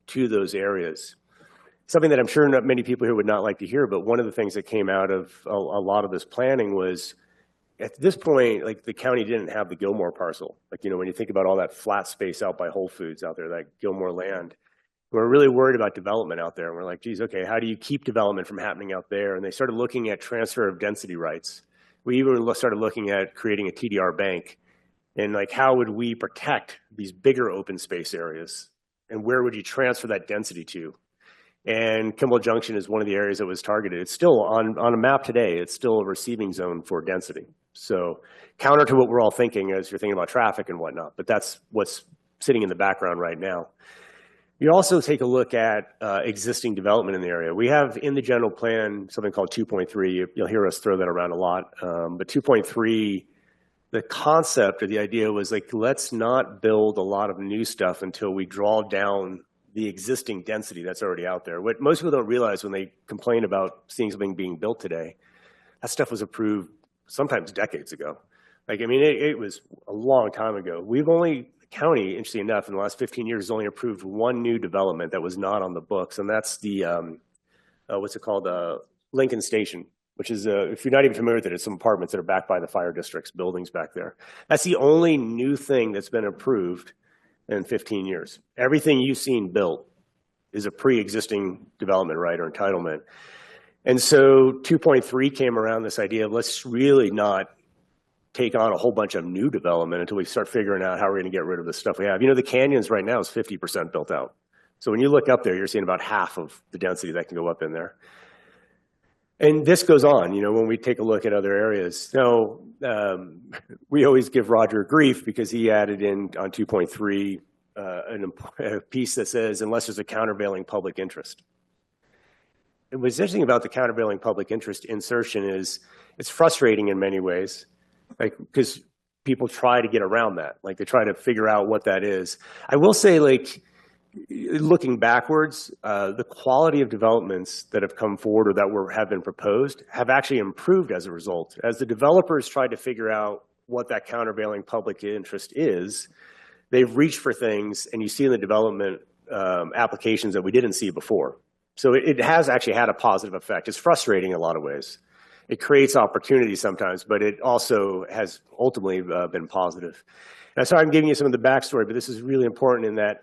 to those areas. Something that I'm sure not many people here would not like to hear, but one of the things that came out of a lot of this planning was, at this point, like the county didn't have the Gilmore parcel. Like, you know, when you think about all that flat space out by Whole Foods out there, that Gilmore land, we're really worried about development out there. And we're like, geez, okay, how do you keep development from happening out there? And they started looking at transfer of density rights. We even started looking at creating a TDR bank. And like, how would we protect these bigger open space areas? And where would you transfer that density to? And Kimball Junction is one of the areas that was targeted. It's still on a map today. It's still a receiving zone for density. So counter to what we're all thinking as you're thinking about traffic and whatnot, but that's what's sitting in the background right now. You also take a look at existing development in the area. We have in the general plan something called 2.3. You'll hear us throw that around a lot. But 2.3, the concept or the idea was like, let's not build a lot of new stuff until we draw down the existing density that's already out there. What most people don't realize when they complain about seeing something being built today, that stuff was approved sometimes decades ago. Like, I mean, it was a long time ago. We've only, the county, interesting enough, in the last 15 years, has only approved one new development that was not on the books, and that's the, what's it called, Lincoln Station, which is, if you're not even familiar with it, it's some apartments that are backed by the fire district's buildings back there. That's the only new thing that's been approved in 15 years. Everything you've seen built is a pre-existing development right or entitlement. And so 2.3 came around this idea of let's really not take on a whole bunch of new development until we start figuring out how we're going to get rid of the stuff we have. You know, the canyons right now is 50% built out. So when you look up there, you're seeing about half of the density that can go up in there. And this goes on, you know, when we take a look at other areas. Now, we always give Roger grief because he added in on 2.3 a piece that says, unless there's a countervailing public interest. And what's interesting about the countervailing public interest insertion is it's frustrating in many ways, like, because people try to get around that. Like, they try to figure out what that is. I will say, like, looking backwards, the quality of developments that have come forward or that have been proposed have actually improved as a result. As the developers tried to figure out what that countervailing public interest is, they've reached for things, and you see in the development applications that we didn't see before. So it has actually had a positive effect. It's frustrating in a lot of ways. It creates opportunities sometimes, but it also has ultimately been positive. And so I'm giving you some of the backstory, but this is really important in that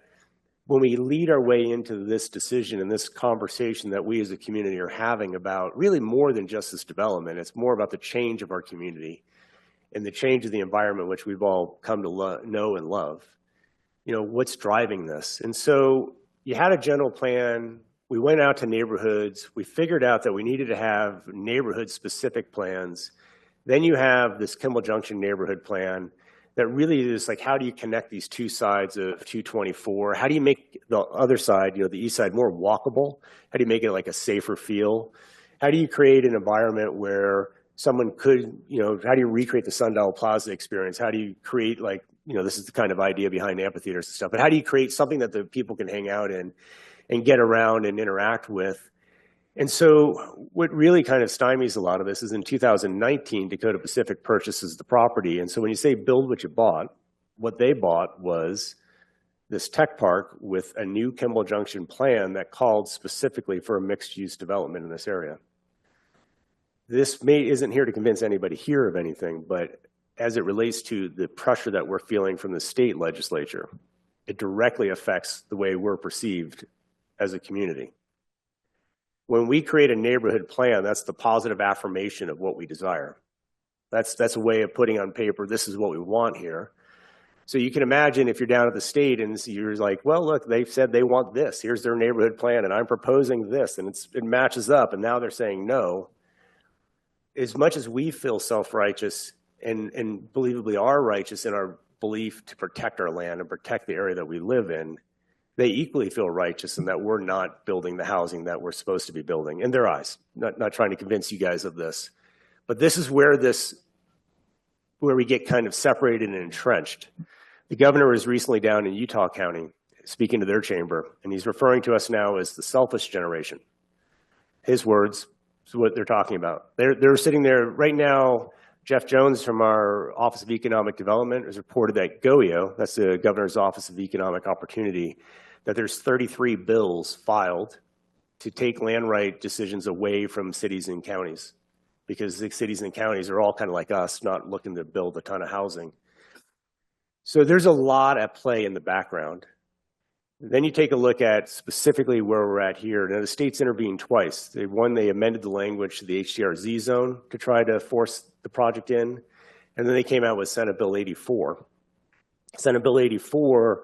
when we lead our way into this decision and this conversation that we as a community are having about really more than just this development, it's more about the change of our community and the change of the environment which we've all come to know and love. You know, what's driving this? And so you had a general plan. We went out to neighborhoods. We figured out that we needed to have neighborhood-specific plans. Then you have this Kimball Junction neighborhood plan that really is like, how do you connect these two sides of 224? How do you make the other side, you know, the east side, more walkable? How do you make it like a safer feel? How do you create an environment where someone could, you know, how do you recreate the Sundial Plaza experience? How do you create, like, you know, this is the kind of idea behind amphitheaters and stuff, but how do you create something that the people can hang out in and get around and interact with? And so what really kind of stymies a lot of this is in 2019, Dakota Pacific purchases the property. And so when you say build what you bought, what they bought was this tech park with a new Kimball Junction plan that called specifically for a mixed-use development in this area. This isn't here to convince anybody here of anything, but as it relates to the pressure that we're feeling from the state legislature, it directly affects the way we're perceived as a community. When we create a neighborhood plan, that's the positive affirmation of what we desire. That's a way of putting on paper, this is what we want here. So you can imagine if you're down at the state and you're like, well, look, they've said they want this. Here's their neighborhood plan, and I'm proposing this, and it matches up, and now they're saying no. As much as we feel self-righteous and believably are righteous in our belief to protect our land and protect the area that we live in, they equally feel righteous in that we're not building the housing that we're supposed to be building, in their eyes. Not trying to convince you guys of this. But this is where we get kind of separated and entrenched. The governor was recently down in Utah County speaking to their chamber, and he's referring to us now as the selfish generation. His words is what they're talking about. They're sitting there right now. Jeff Jones from our Office of Economic Development has reported that GOEO, that's the Governor's Office of Economic Opportunity, that there's 33 bills filed to take land right decisions away from cities and counties, because the cities and counties are all kind of like us, not looking to build a ton of housing. So there's a lot at play in the background. Then you take a look at specifically where we're at here. Now, the state's intervened twice. They amended the language to the HDRZ zone to try to force the project in, and then they came out with Senate Bill 84. Senate Bill 84,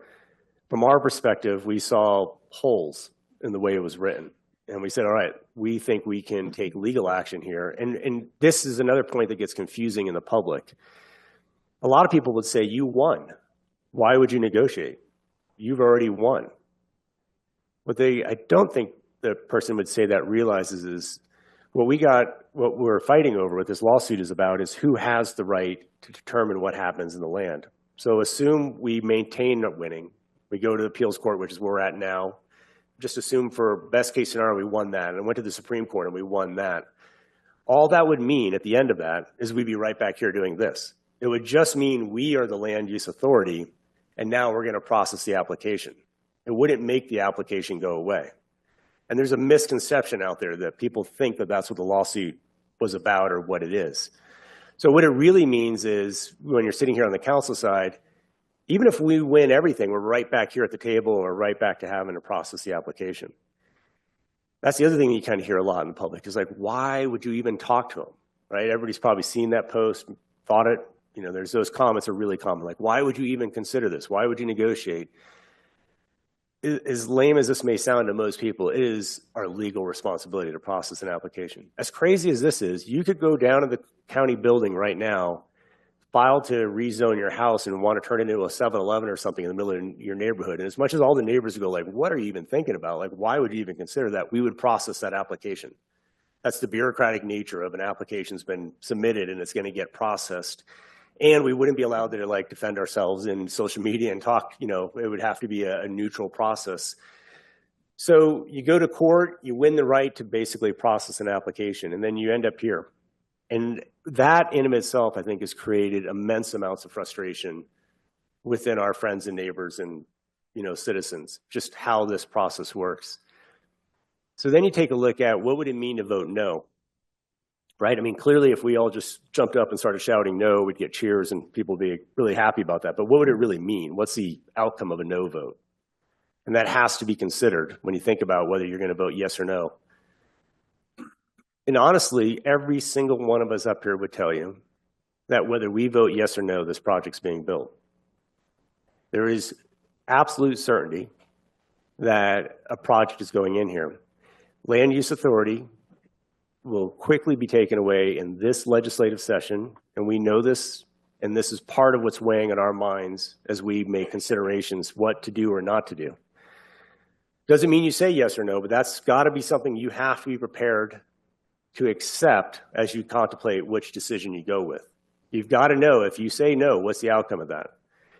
from our perspective, we saw holes in the way it was written. And we said, all right, we think we can take legal action here. And this is another point that gets confusing in the public. A lot of people would say, you won. Why would you negotiate? You've already won. What I don't think the person would say that realizes is what we're fighting over, what this lawsuit is about, is who has the right to determine what happens in the land. So assume we maintain winning. We go to the appeals court, which is where we're at now. Just assume for best case scenario, we won that, and went to the Supreme Court and we won that. All that would mean at the end of that is we'd be right back here doing this. It would just mean we are the land use authority, and now we're going to process the application. It wouldn't make the application go away. And there's a misconception out there that people think that that's what the lawsuit was about or what it is. So what it really means is when you're sitting here on the council side, even if we win everything, we're right back here at the table and we're right back to having to process the application. That's the other thing you kind of hear a lot in the public is like, why would you even talk to them, right? Everybody's probably seen that post, thought it, you know, there's those comments are really common. Like, why would you even consider this? Why would you negotiate? As lame as this may sound to most people, it is our legal responsibility to process an application. As crazy as this is, you could go down to the county building right now, file to rezone your house and want to turn it into a 7-Eleven or something in the middle of your neighborhood. And as much as all the neighbors go like, what are you even thinking about? Like, why would you even consider that? We would process that application. That's the bureaucratic nature of an application's been submitted and it's going to get processed. And we wouldn't be allowed to like defend ourselves in social media and talk, you know, it would have to be a neutral process. So you go to court, you win the right to basically process an application, and then you end up here. And that in of itself, I think, has created immense amounts of frustration within our friends and neighbors and, you know, citizens, just how this process works. So then you take a look at what would it mean to vote no, right? I mean, clearly if we all just jumped up and started shouting no, we'd get cheers and people would be really happy about that. But what would it really mean? What's the outcome of a no vote? And that has to be considered when you think about whether you're going to vote yes or no. And honestly, every single one of us up here would tell you that whether we vote yes or no, this project's being built. There is absolute certainty that a project is going in here. Land use authority will quickly be taken away in this legislative session, and we know this, and this is part of what's weighing on our minds as we make considerations what to do or not to do. Doesn't mean you say yes or no, but that's got to be something you have to be prepared to accept as you contemplate which decision you go with. You've got to know if you say no, what's the outcome of that?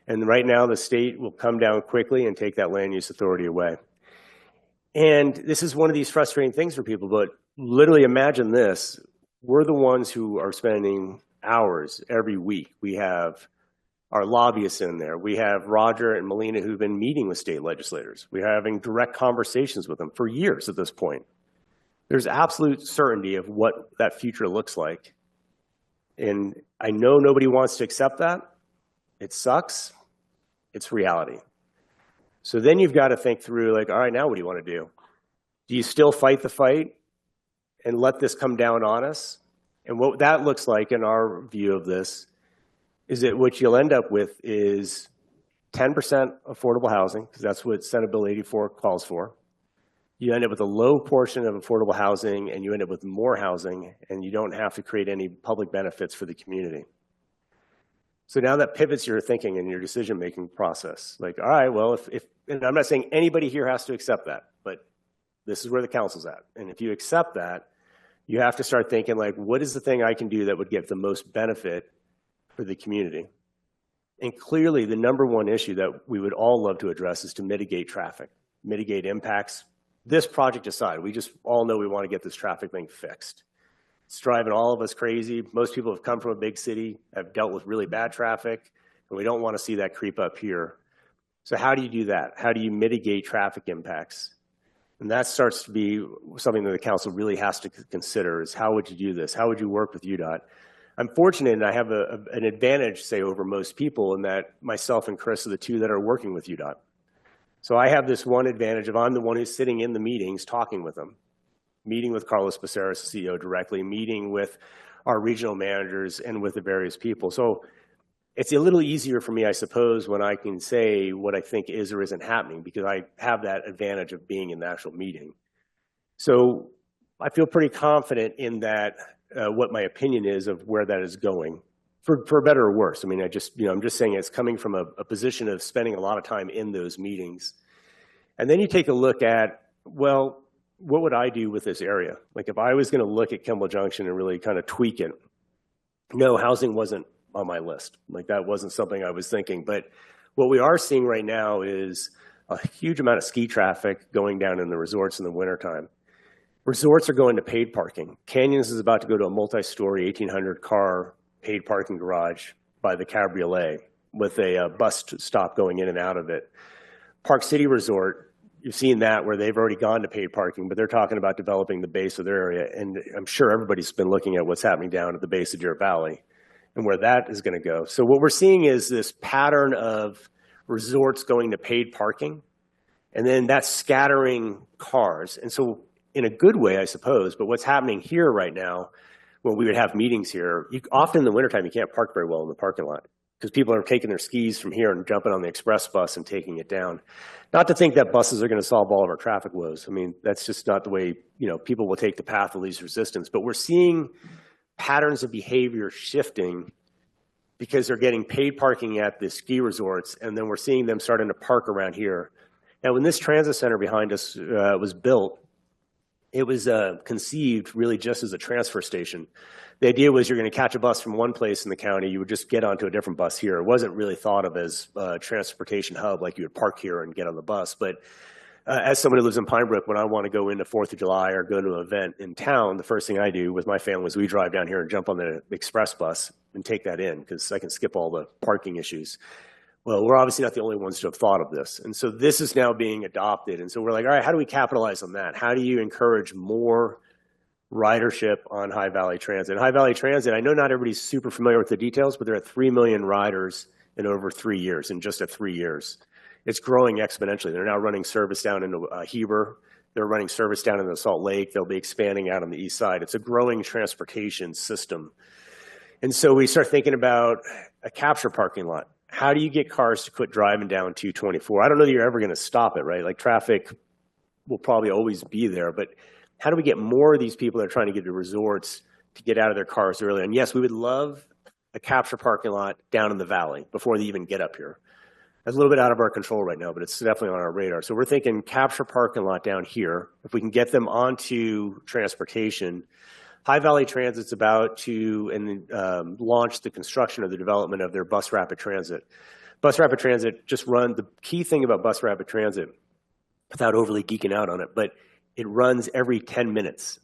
And right now the state will come down quickly and take that land use authority away. And this is one of these frustrating things for people, but literally imagine this. We're the ones who are spending hours every week. We have our lobbyists in there. We have Roger and Melina who've been meeting with state legislators. We're having direct conversations with them for years at this point. There's absolute certainty of what that future looks like. And I know nobody wants to accept that. It sucks. It's reality. So then you've got to think through like, all right, now what do you want to do? Do you still fight the fight and let this come down on us? And what that looks like in our view of this is that what you'll end up with is 10% affordable housing, because that's what Senate Bill 84 calls for. You end up with a low portion of affordable housing, and you end up with more housing, and you don't have to create any public benefits for the community. So now that pivots your thinking and your decision-making process. Like, all right, well, if and I'm not saying anybody here has to accept that, but this is where the council's at. And if you accept that, you have to start thinking like, what is the thing I can do that would give the most benefit for the community? And clearly the number one issue that we would all love to address is to mitigate traffic, mitigate impacts. This project aside, we just all know we want to get this traffic thing fixed. It's driving all of us crazy. Most people have come from a big city, have dealt with really bad traffic, and we don't want to see that creep up here. So how do you do that? How do you mitigate traffic impacts? And that starts to be something that the council really has to consider is how would you do this? How would you work with UDOT? I'm fortunate and I have an advantage, say, over most people in that myself and Chris are the two that are working with UDOT. So I have this one advantage of I'm the one who's sitting in the meetings talking with them, meeting with Carlos Becerra, the CEO, directly, meeting with our regional managers and with the various people. So it's a little easier for me, I suppose, when I can say what I think is or isn't happening because I have that advantage of being in the actual meeting. So I feel pretty confident in that, what my opinion is of where that is going, for better or worse. I mean, I'm just saying it's coming from a position of spending a lot of time in those meetings. And then you take a look at, well, what would I do with this area? Like if I was going to look at Kimball Junction and really kind of tweak it, no, housing wasn't on my list. Like that wasn't something I was thinking. But what we are seeing right now is a huge amount of ski traffic going down in the resorts in the wintertime. Resorts are going to paid parking. Canyons is about to go to a multi-story 1,800 car paid parking garage by the Cabriolet with a bus stop going in and out of it. Park City Resort, you've seen that where they've already gone to paid parking, but they're talking about developing the base of their area. And I'm sure everybody's been looking at what's happening down at the base of Deer Valley and where that is going to go. So what we're seeing is this pattern of resorts going to paid parking, and then that's scattering cars. And so in a good way, I suppose, but what's happening here right now, when we would have meetings here, often in the wintertime, you can't park very well in the parking lot because people are taking their skis from here and jumping on the express bus and taking it down. Not to think that buses are going to solve all of our traffic woes. I mean, that's just not the way, people will take the path of least resistance. But we're seeing patterns of behavior shifting because they're getting paid parking at the ski resorts, and then we're seeing them starting to park around here. Now, when this transit center behind us was built, it was conceived really just as a transfer station. The idea was you're going to catch a bus from one place in the county, you would just get onto a different bus here. It wasn't really thought of as a transportation hub, like you would park here and get on the bus. But as someone who lives in Pine Brook, when I want to go into 4th of July or go to an event in town, the first thing I do with my family is we drive down here and jump on the express bus and take that in because I can skip all the parking issues. Well, we're obviously not the only ones to have thought of this. And so this is now being adopted. And so we're like, all right, how do we capitalize on that? How do you encourage more ridership on High Valley Transit? High Valley Transit, I know not everybody's super familiar with the details, but they're at 3 million riders in over 3 years, in just at 3 years. It's growing exponentially. They're now running service down into Heber. They're running service down into Salt Lake. They'll be expanding out on the east side. It's a growing transportation system. And so we start thinking about a capture parking lot. How do you get cars to quit driving down 224? I don't know that you're ever going to stop it, right? Like traffic will probably always be there, but how do we get more of these people that are trying to get to resorts to get out of their cars early? And yes, we would love a capture parking lot down in the valley before they even get up here. That's a little bit out of our control right now, but it's definitely on our radar. So we're thinking capture parking lot down here. If we can get them onto transportation, High Valley Transit's about to launch the construction of the development of their bus rapid transit. Bus rapid transit just run, the key thing about bus rapid transit, without overly geeking out on it, but it runs every 10 minutes.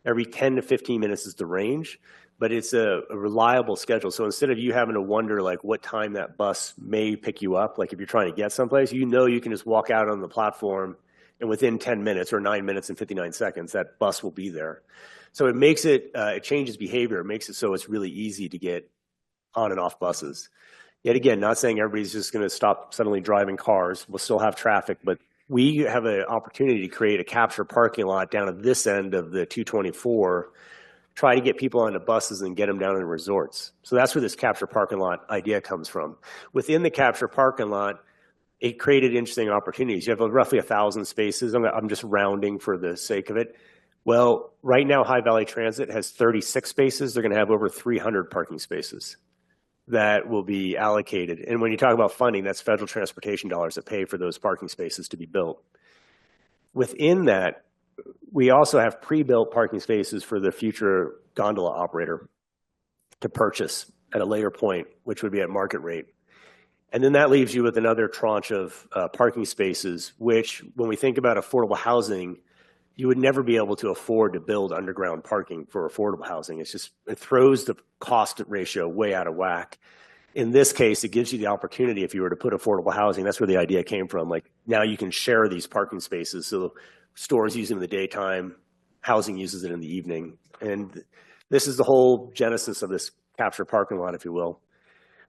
Every 10 to 15 minutes is the range, but it's a reliable schedule. So instead of you having to wonder like what time that bus may pick you up, like if you're trying to get someplace, you know you can just walk out on the platform and within 10 minutes or 9 minutes and 59 seconds, that bus will be there. So it makes it, it changes behavior. It makes it so it's really easy to get on and off buses. Yet again, not saying everybody's just going to stop suddenly driving cars. We'll still have traffic, but we have an opportunity to create a capture parking lot down at this end of the 224, try to get people onto buses and get them down in resorts. So that's where this capture parking lot idea comes from. Within the capture parking lot, it created interesting opportunities. You have roughly 1,000 spaces. I'm just rounding for the sake of it. Well, right now, High Valley Transit has 36 spaces. They're going to have over 300 parking spaces that will be allocated. And when you talk about funding, that's federal transportation dollars that pay for those parking spaces to be built. Within that, we also have pre-built parking spaces for the future gondola operator to purchase at a later point, which would be at market rate. And then that leaves you with another tranche of parking spaces, which when we think about affordable housing, you would never be able to afford to build underground parking for affordable housing. It's just, it throws the cost ratio way out of whack. In this case, it gives you the opportunity, if you were to put affordable housing, that's where the idea came from. Like now you can share these parking spaces. So stores use them in the daytime, housing uses it in the evening. And this is the whole genesis of this capture parking lot, if you will.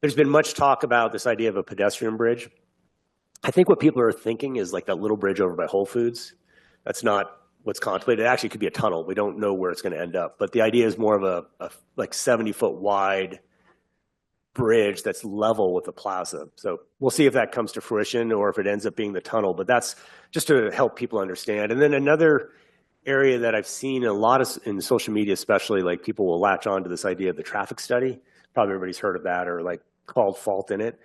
There's been much talk about this idea of a pedestrian bridge. I think what people are thinking is like that little bridge over by Whole Foods. That's not what's contemplated. It actually could be a tunnel. We don't know where it's going to end up. But the idea is more of a like 70-foot wide bridge that's level with the plaza. So we'll see if that comes to fruition or if it ends up being the tunnel. But that's just to help people understand. And then another area that I've seen a lot of in social media, especially, like people will latch on to this idea of the traffic study. Probably everybody's heard of that or like called fault in it.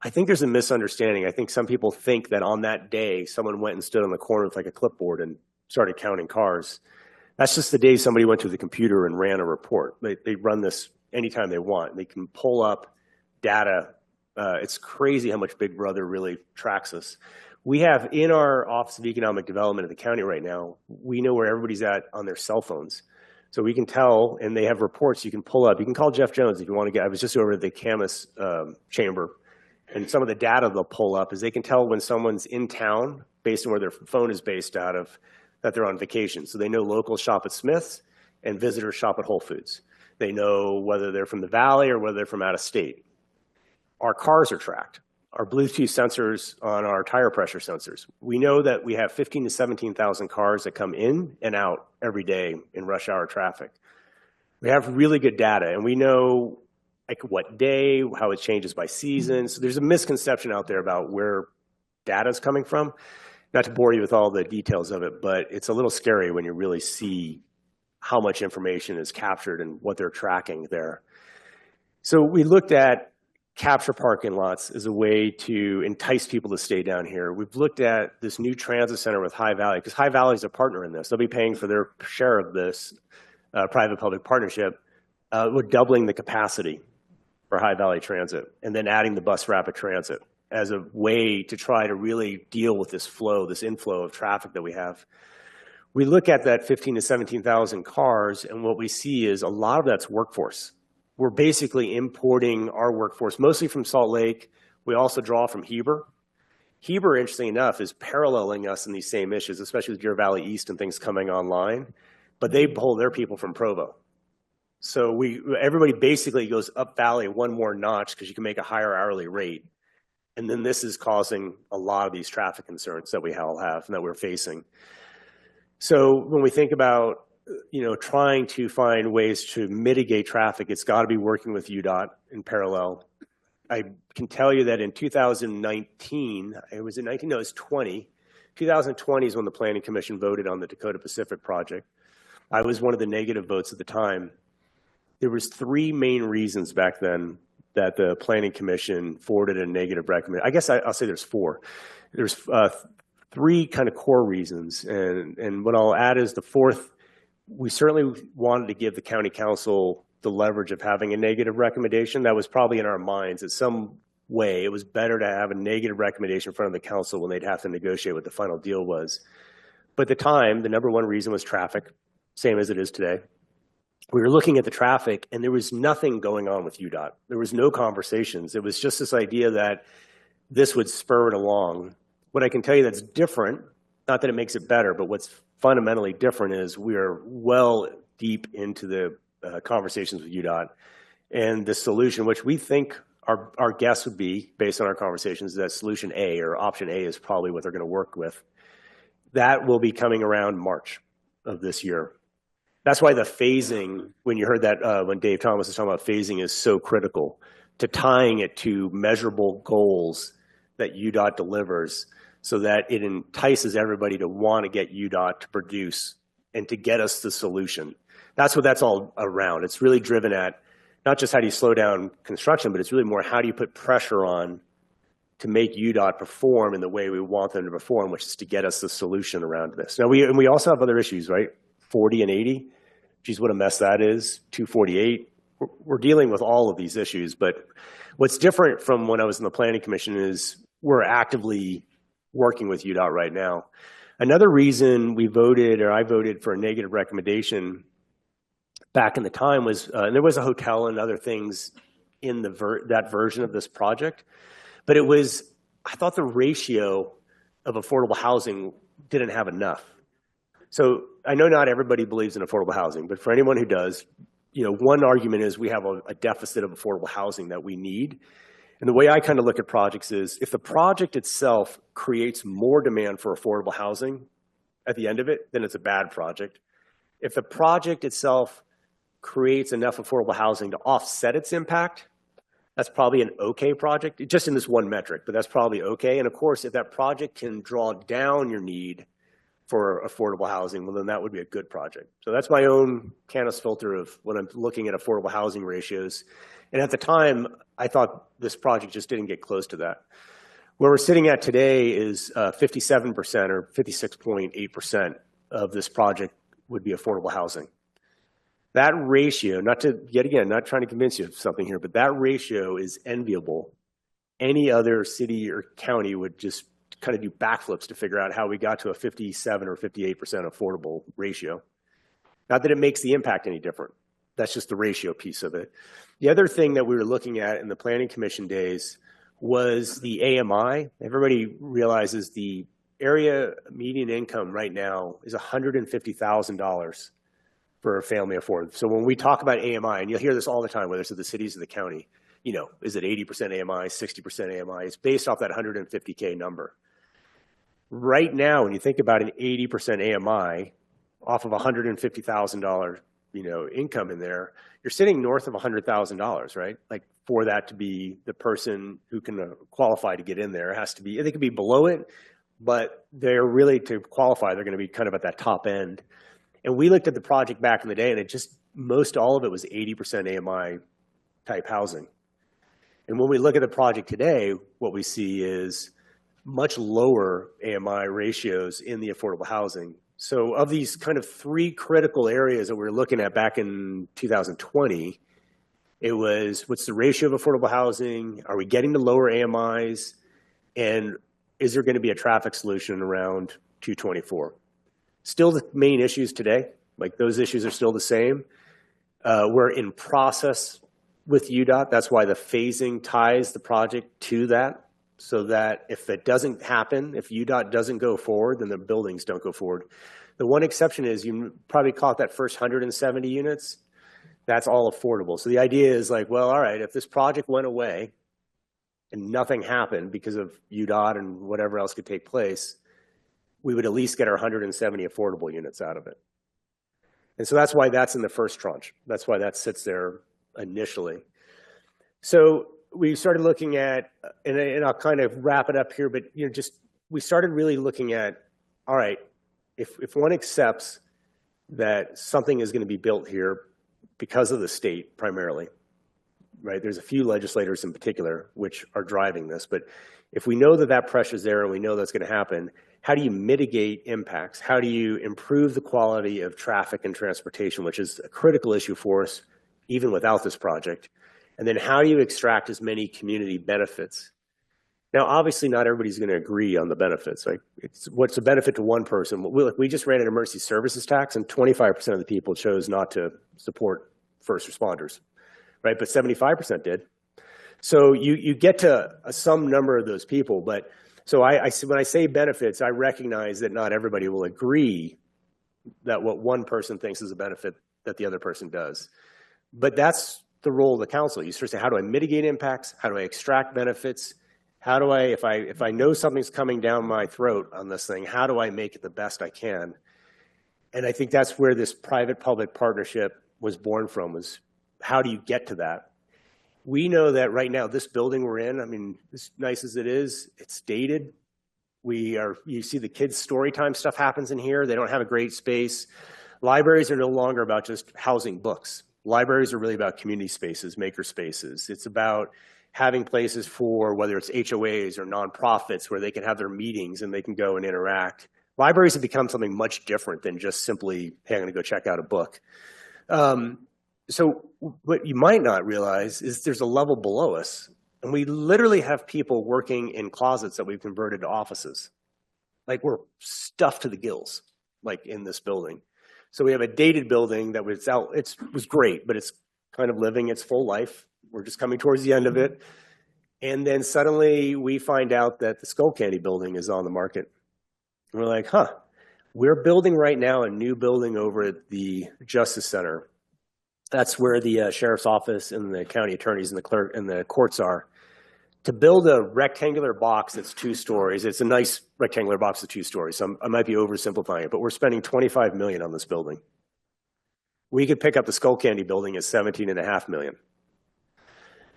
I think there's a misunderstanding. I think some people think that on that day, someone went and stood on the corner with like a clipboard and started counting cars. That's just the day somebody went to the computer and ran a report. They run this anytime they want. They can pull up data. It's crazy how much Big Brother really tracks us. We have in our Office of Economic Development of the county right now, we know where everybody's at on their cell phones. So we can tell, and they have reports you can pull up. You can call Jeff Jones if you want to get, I was just over at the Camas chamber, and some of the data they'll pull up is they can tell when someone's in town based on where their phone is based out of, that they're on vacation. So they know locals shop at Smith's and visitors shop at Whole Foods. They know whether they're from the valley or whether they're from out of state. Our cars are tracked. Our Bluetooth sensors on our tire pressure sensors. We know that we have 15 to 17,000 cars that come in and out every day in rush hour traffic. We have really good data, and we know like what day, how it changes by season. So there's a misconception out there about where data is coming from. Not to bore you with all the details of it, but it's a little scary when you really see how much information is captured and what they're tracking there. So we looked at capture parking lots as a way to entice people to stay down here. We've looked at this new transit center with High Valley, because High Valley is a partner in this. They'll be paying for their share of this private-public partnership. We're doubling the capacity for High Valley Transit and then adding the bus rapid transit as a way to try to really deal with this flow, this inflow of traffic that we have. We look at that 15 to 17,000 cars, and what we see is a lot of that's workforce. We're basically importing our workforce, mostly from Salt Lake, We also draw from Heber. Heber, interestingly enough, is paralleling us in these same issues, especially with Deer Valley East and things coming online, but they pull their people from Provo. So everybody basically goes up valley one more notch because you can make a higher hourly rate. And then this is causing a lot of these traffic concerns that we all have and that we're facing. So when we think about, trying to find ways to mitigate traffic, it's got to be working with UDOT in parallel. I can tell you that in 2019, it was 20. 2020 is when the Planning Commission voted on the Dakota Pacific project. I was one of the negative votes at the time. There was 3 main reasons back then that the Planning Commission forwarded a negative recommendation. I guess I'll say there's 4. There's 3 kind of core reasons. And what I'll add is the 4th, we certainly wanted to give the county council the leverage of having a negative recommendation. That was probably in our minds in some way. It was better to have a negative recommendation in front of the council when they'd have to negotiate what the final deal was. But at the time, the number 1 reason was traffic, same as it is today. We were looking at the traffic and there was nothing going on with UDOT. There was no conversations. It was just this idea that this would spur it along. What I can tell you that's different, not that it makes it better, but what's fundamentally different is we're well deep into the conversations with UDOT. And the solution, which we think our guess would be, based on our conversations, is that solution A, or option A, is probably what they're going to work with. That will be coming around March of this year. That's why the phasing, when you heard that, when Dave Thomas was talking about phasing, is so critical to tying it to measurable goals that UDOT delivers so that it entices everybody to want to get UDOT to produce and to get us the solution. That's what that's all around. It's really driven at not just how do you slow down construction, but it's really more how do you put pressure on to make UDOT perform in the way we want them to perform, which is to get us the solution around this. Now, we also have other issues, right? 40 and 80. Geez, what a mess that is. 248. We're dealing with all of these issues, but what's different from when I was in the Planning Commission is we're actively working with UDOT right now. Another reason I voted for a negative recommendation back in the time was, and there was a hotel and other things in that version of this project, but I thought the ratio of affordable housing didn't have enough. So I know not everybody believes in affordable housing, but for anyone who does, one argument is we have a deficit of affordable housing that we need. And the way I kind of look at projects is if the project itself creates more demand for affordable housing at the end of it, then it's a bad project. If the project itself creates enough affordable housing to offset its impact, that's probably an okay project, just in this one metric, but that's probably okay. And of course, if that project can draw down your need for affordable housing, well, then that would be a good project. So that's my own Canis filter of when I'm looking at affordable housing ratios. And at the time, I thought this project just didn't get close to that. Where we're sitting at today is 57% or 56.8% of this project would be affordable housing. That ratio, not trying to convince you of something here, but that ratio is enviable. Any other city or county would just kind of do backflips to figure out how we got to a 57 or 58% affordable ratio. Not that it makes the impact any different. That's just the ratio piece of it. The other thing that we were looking at in the Planning Commission days was the AMI. Everybody realizes the area median income right now is $150,000 for a family of 4. So when we talk about AMI, and you'll hear this all the time, whether it's at the cities or the county, is it 80% AMI, 60% AMI? It's based off that 150K number. Right now, when you think about an 80% AMI off of $150,000, income in there, you're sitting north of $100,000, right? Like for that to be the person who can qualify to get in there, they could be below it, but they're really, to qualify, they're going to be kind of at that top end. And we looked at the project back in the day, and most all of it was 80% AMI type housing. And when we look at the project today, what we see is much lower AMI ratios in the affordable housing. So of these kind of 3 critical areas that we were looking at back in 2020, it was, what's the ratio of affordable housing? Are we getting to lower AMIs? And is there going to be a traffic solution around 224? Still the main issues today, like those issues are still the same. We're in process with UDOT. That's why the phasing ties the project to that, so that if it doesn't happen, if UDOT doesn't go forward, then the buildings don't go forward. The one exception is you probably caught that first 170 units. That's all affordable. So the idea is like, well, all right, if this project went away and nothing happened because of UDOT and whatever else could take place, we would at least get our 170 affordable units out of it. And so that's why that's in the first tranche. That's why that sits there initially. So we started looking at, and I'll kind of wrap it up here, but we started really looking at, all right, if one accepts that something is going to be built here because of the state primarily, right? There's a few legislators in particular which are driving this, but if we know that that pressure is there and we know that's going to happen, how do you mitigate impacts? How do you improve the quality of traffic and transportation, which is a critical issue for us even without this project? And then how do you extract as many community benefits? Now, obviously, not everybody's going to agree on the benefits. Like, what's a benefit to one person? We just ran an emergency services tax, and 25% of the people chose not to support first responders, right? But 75% did. So you get to some number of those people. But so when I say benefits, I recognize that not everybody will agree that what one person thinks is a benefit that the other person does. But that's the role of the council. You sort of say, how do I mitigate impacts? How do I extract benefits? How do I, if I know something's coming down my throat on this thing, how do I make it the best I can? And I think that's where this private-public partnership was born from, was how do you get to that? We know that right now, this building we're in, I mean, as nice as it is, it's dated. You see the kids' story time stuff happens in here. They don't have a great space. Libraries are no longer about just housing books. Libraries are really about community spaces, maker spaces. It's about having places for whether it's HOAs or nonprofits where they can have their meetings and they can go and interact. Libraries have become something much different than just simply, hey, I'm going to go check out a book. So what you might not realize is there's a level below us, and we literally have people working in closets that we've converted to offices. Like, we're stuffed to the gills, like, in this building. So we have a dated building that was out, was great, but it's kind of living its full life. We're just coming towards the end of it. And then suddenly we find out that the Skull Candy building is on the market. And we're like, we're building right now a new building over at the Justice Center. That's where the sheriff's office and the county attorneys and the clerk and the courts are. To build a rectangular box that's 2 stories, it's a nice rectangular box of 2 stories. So I might be oversimplifying it, but we're spending $25 million on this building. We could pick up the Skull Candy building at $17.5 million.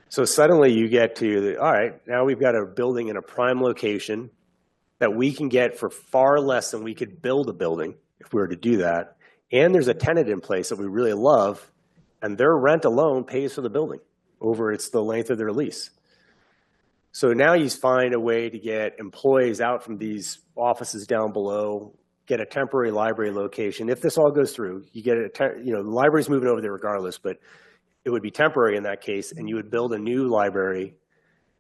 So suddenly you get to, all right, now we've got a building in a prime location that we can get for far less than we could build a building if we were to do that. And there's a tenant in place that we really love, and their rent alone pays for the building over the length of their lease. So now you find a way to get employees out from these offices down below, get a temporary library location. If this all goes through, you get the library's moving over there regardless, but it would be temporary in that case, and you would build a new library,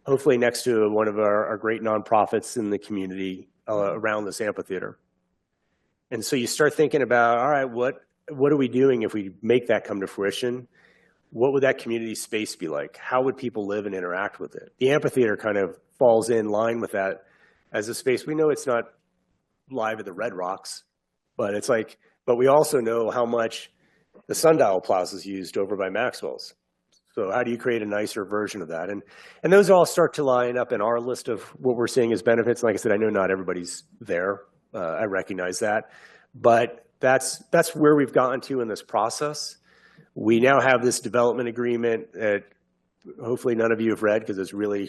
hopefully next to one of our great nonprofits in the community around this amphitheater. And so you start thinking about, all right, what are we doing if we make that come to fruition? What would that community space be like? How would people live and interact with it? The amphitheater kind of falls in line with that as a space. We know it's not live at the Red Rocks, but we also know how much the Sundial Plaza is used over by Maxwell's. So how do you create a nicer version of that? And those all start to line up in our list of what we're seeing as benefits. Like I said, I know not everybody's there. I recognize that. But that's where we've gotten to in this process. We now have this development agreement that hopefully none of you have read, because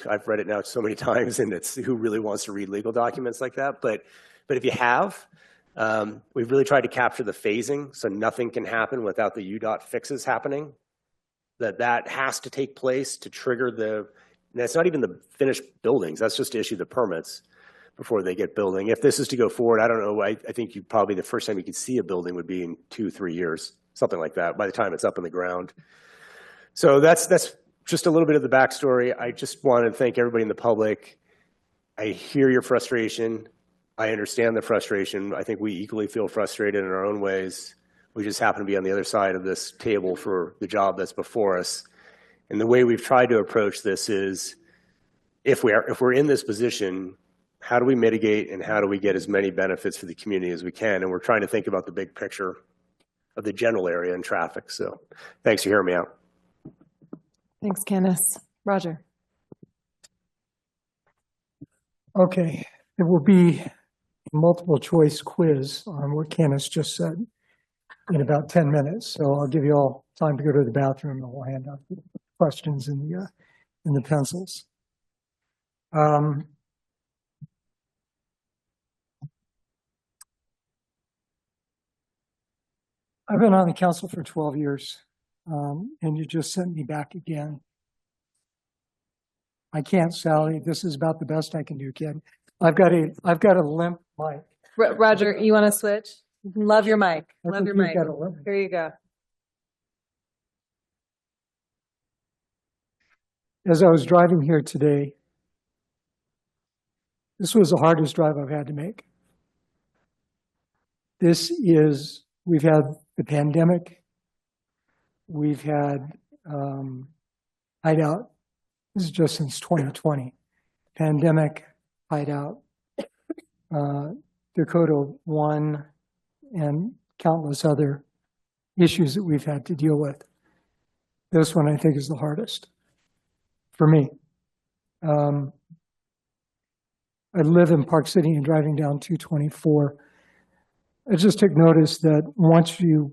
I've read it now so many times, and it's who really wants to read legal documents like that. But if you have, we've really tried to capture the phasing, so nothing can happen without the UDOT fixes happening. That has to take place to trigger and that's not even the finished buildings. That's just to issue the permits before they get building. If this is to go forward, I don't know. I think probably the first time you could see a building would be in 2-3 years, something like that, by the time it's up in the ground. So that's just a little bit of the backstory. I just want to thank everybody in the public. I hear your frustration. I understand the frustration. I think we equally feel frustrated in our own ways. We just happen to be on the other side of this table for the job that's before us. And the way we've tried to approach this is, if we're in this position, how do we mitigate and how do we get as many benefits for the community as we can? And we're trying to think about the big picture of the general area and traffic. So thanks for hearing me out. Thanks, Candace. Roger. Okay, it will be a multiple choice quiz on what Candace just said in about 10 minutes. So I'll give you all time to go to the bathroom and we'll hand out the questions in the pencils. I've been on the council for 12 years, and you just sent me back again. I can't, Sally. This is about the best I can do, kid. I've got a limp mic. Roger, you want to switch? Love your mic. I Love think your you've mic. got a limp. Here you go. As I was driving here today, this was the hardest drive I've had to make. We've had the pandemic. We've had hideout. This is just since 2020. Pandemic, hideout, Dakota One, and countless other issues that we've had to deal with. This one, I think, is the hardest for me. I live in Park City, and driving down 224, I just took notice that once you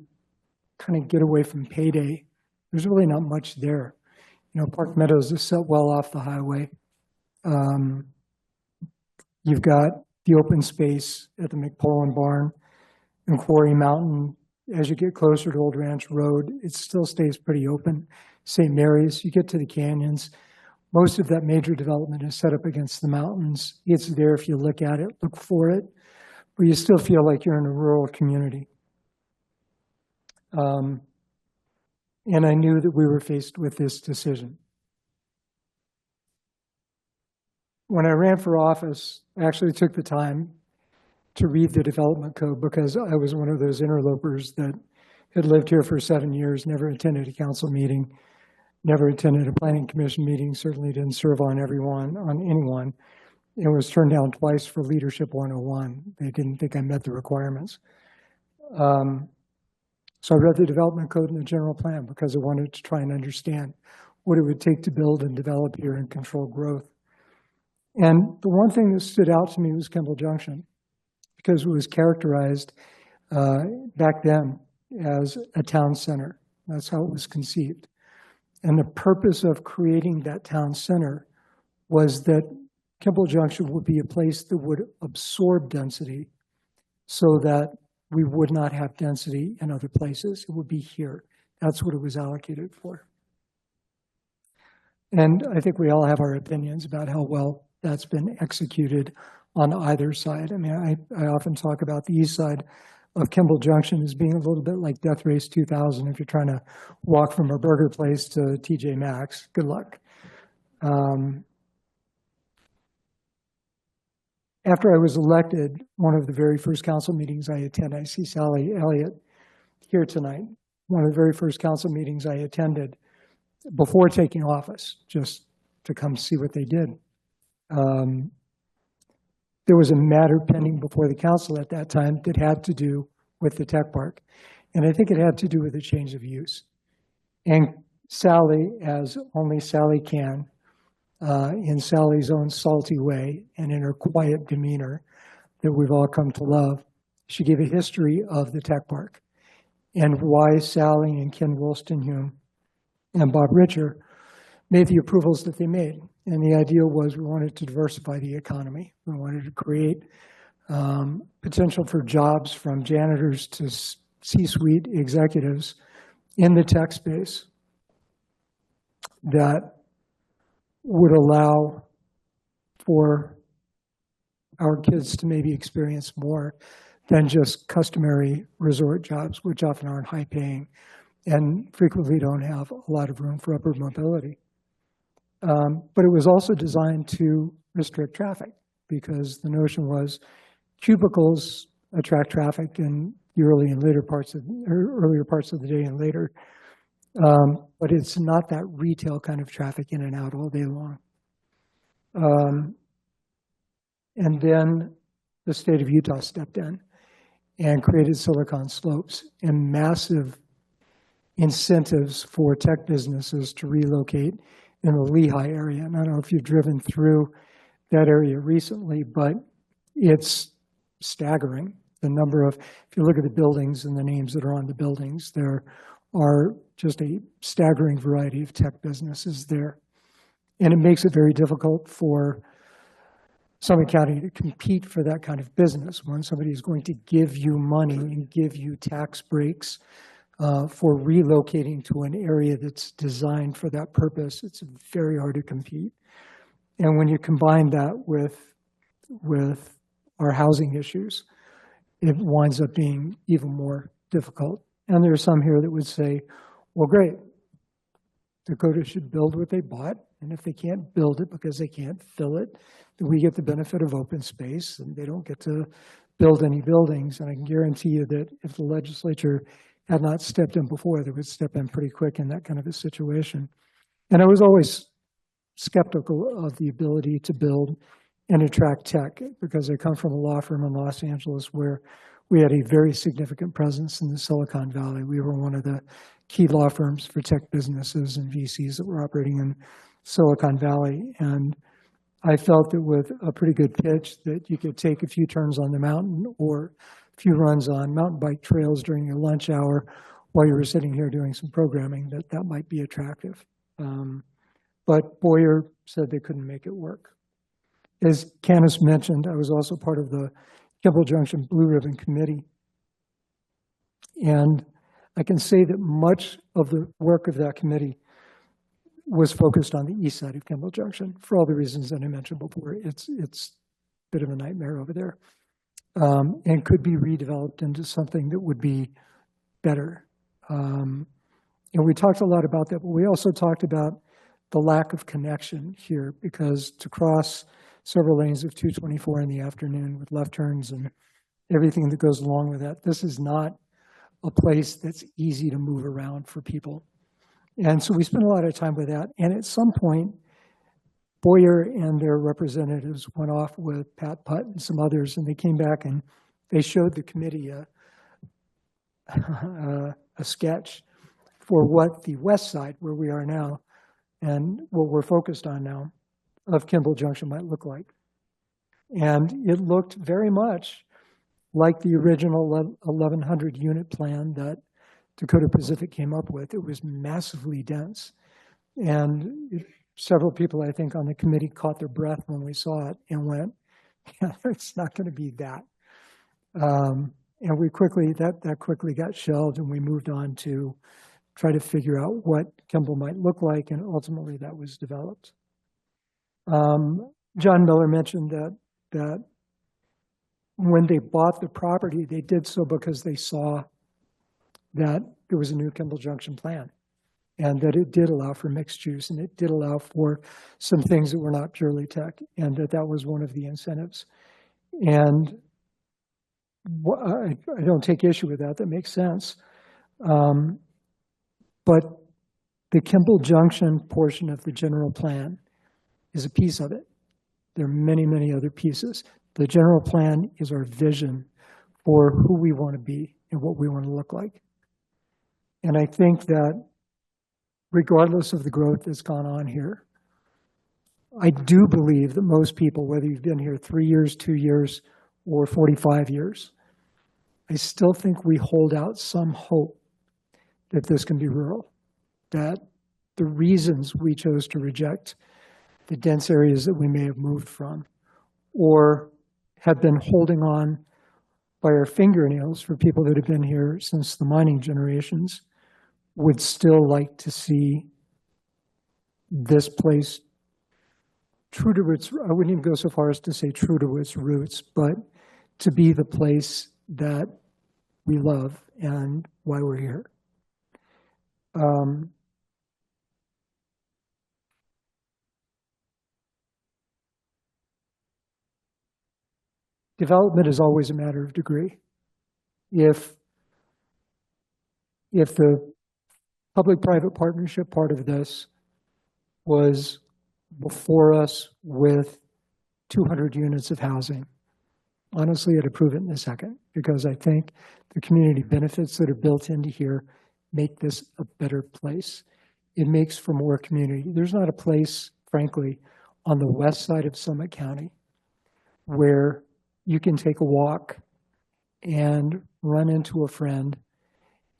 kind of get away from Payday, there's really not much there. You know, Park Meadows is set well off the highway. You've got the open space at the McPolin Barn and Quarry Mountain. As you get closer to Old Ranch Road, it still stays pretty open. St. Mary's, you get to the canyons. Most of that major development is set up against the mountains. It's there if you look at it, look for it, but you still feel like you're in a rural community. And I knew that we were faced with this decision. When I ran for office, I actually took the time to read the development code because I was one of those interlopers that had lived here for 7 years, never attended a council meeting, never attended a planning commission meeting, certainly didn't serve on anyone, and was turned down twice for Leadership 101. They didn't think I met the requirements. So I read the development code and the general plan because I wanted to try and understand what it would take to build and develop here and control growth. And the one thing that stood out to me was Kimball Junction, because it was characterized back then as a town center. That's how it was conceived. And the purpose of creating that town center was that Kimball Junction would be a place that would absorb density so that we would not have density in other places. It would be here. That's what it was allocated for. And I think we all have our opinions about how well that's been executed on either side. I mean, I often talk about the east side of Kimball Junction as being a little bit like Death Race 2000. If you're trying to walk from a burger place to TJ Maxx, good luck. After I was elected, one of the very first council meetings I attended, I see Sally Elliott here tonight, one of the very first council meetings I attended before taking office, just to come see what they did. There was a matter pending before the council at that time that had to do with the tech park. And I think it had to do with a change of use. And Sally, as only Sally can, in Sally's own salty way and in her quiet demeanor that we've all come to love, she gave a history of the tech park and why Sally and Ken Wolstenhume and Bob Richer made the approvals that they made. And the idea was we wanted to diversify the economy. We wanted to create potential for jobs from janitors to C-suite executives in the tech space that would allow for our kids to maybe experience more than just customary resort jobs, which often aren't high paying and frequently don't have a lot of room for upward mobility. But it was also designed to restrict traffic because the notion was cubicles attract traffic in the earlier parts of the day and later. But it's not that retail kind of traffic in and out all day long. And then the state of Utah stepped in and created Silicon Slopes and massive incentives for tech businesses to relocate in the Lehigh area. And I don't know if you've driven through that area recently, but it's staggering. The number of, if you look at the buildings and the names that are on the buildings, there are just a staggering variety of tech businesses there. And it makes it very difficult for Summit County to compete for that kind of business when somebody is going to give you money and give you tax breaks for relocating to an area that's designed for that purpose. It's very hard to compete. And when you combine that with our housing issues, it winds up being even more difficult. And there are some here that would say, well, great, Dakota should build what they bought. And if they can't build it because they can't fill it, then we get the benefit of open space and they don't get to build any buildings. And I can guarantee you that if the legislature had not stepped in before, they would step in pretty quick in that kind of a situation. And I was always skeptical of the ability to build and attract tech because I come from a law firm in Los Angeles where we had a very significant presence in the Silicon Valley. We were one of the key law firms for tech businesses and VCs that were operating in Silicon Valley. And I felt that with a pretty good pitch that you could take a few turns on the mountain or a few runs on mountain bike trails during your lunch hour while you were sitting here doing some programming, that might be attractive. But Boyer said they couldn't make it work. As Candace mentioned, I was also part of the Kimball Junction Blue Ribbon Committee. And I can say that much of the work of that committee was focused on the east side of Kimball Junction for all the reasons that I mentioned before. It's a bit of a nightmare over there and could be redeveloped into something that would be better. And we talked a lot about that, but we also talked about the lack of connection here because to cross several lanes of 224 in the afternoon with left turns and everything that goes along with that, this is not a place that's easy to move around for people. And so we spent a lot of time with that. And at some point, Boyer and their representatives went off with Pat Putt and some others, and they came back and they showed the committee a sketch for what the west side, where we are now, and what we're focused on now, of Kimball Junction might look like. And it looked very much like the original 1,100 unit plan that Dakota Pacific came up with. It was massively dense. And several people, I think, on the committee caught their breath when we saw it and went, yeah, it's not going to be that. And we quickly, that quickly got shelved and we moved on to try to figure out what Kimball might look like, and ultimately that was developed. John Miller mentioned that when they bought the property, they did so because they saw that there was a new Kimball Junction plan and that it did allow for mixed use and it did allow for some things that were not purely tech, and that was one of the incentives. And I don't take issue with that. That makes sense. But the Kimball Junction portion of the general plan is a piece of it. There are many, many other pieces. The general plan is our vision for who we want to be and what we want to look like. And I think that regardless of the growth that's gone on here, I do believe that most people, whether you've been here 3 years, 2 years, or 45 years, I still think we hold out some hope that this can be rural, that the reasons we chose to reject the dense areas that we may have moved from or have been holding on by our fingernails for people that have been here since the mining generations would still like to see this place true to its, I wouldn't even go so far as to say true to its roots, but to be the place that we love and why we're here. Development is always a matter of degree. If the public-private partnership part of this was before us with 200 units of housing. Honestly, I'd approve it in a second, because I think the community benefits that are built into here make this a better place. It makes for more community. There's not a place, frankly, on the west side of Summit County where you can take a walk and run into a friend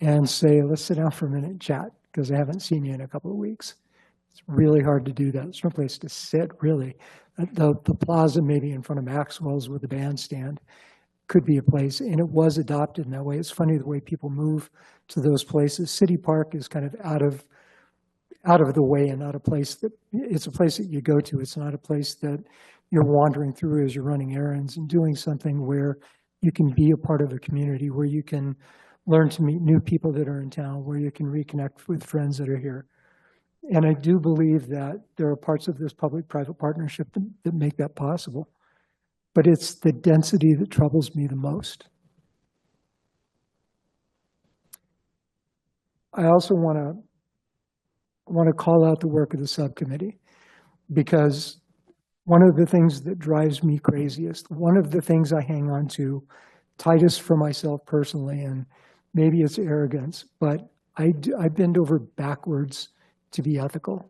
and say, let's sit down for a minute and chat, because I haven't seen you in a couple of weeks. It's really hard to do that. There's no place to sit, really. The plaza maybe in front of Maxwell's with the bandstand could be a place, and it was adopted in that way. It's funny the way people move to those places. City Park is kind of out of the way, and not a place that, it's a place that you go to. It's not a place that you're wandering through as you're running errands, and doing something where you can be a part of a community, where you can learn to meet new people that are in town, where you can reconnect with friends that are here. And I do believe that there are parts of this public-private partnership that make that possible. But it's the density that troubles me the most. I also want to call out the work of the subcommittee, because one of the things that drives me craziest, one of the things I hang on to tightest for myself personally, and maybe it's arrogance, but I bend over backwards to be ethical.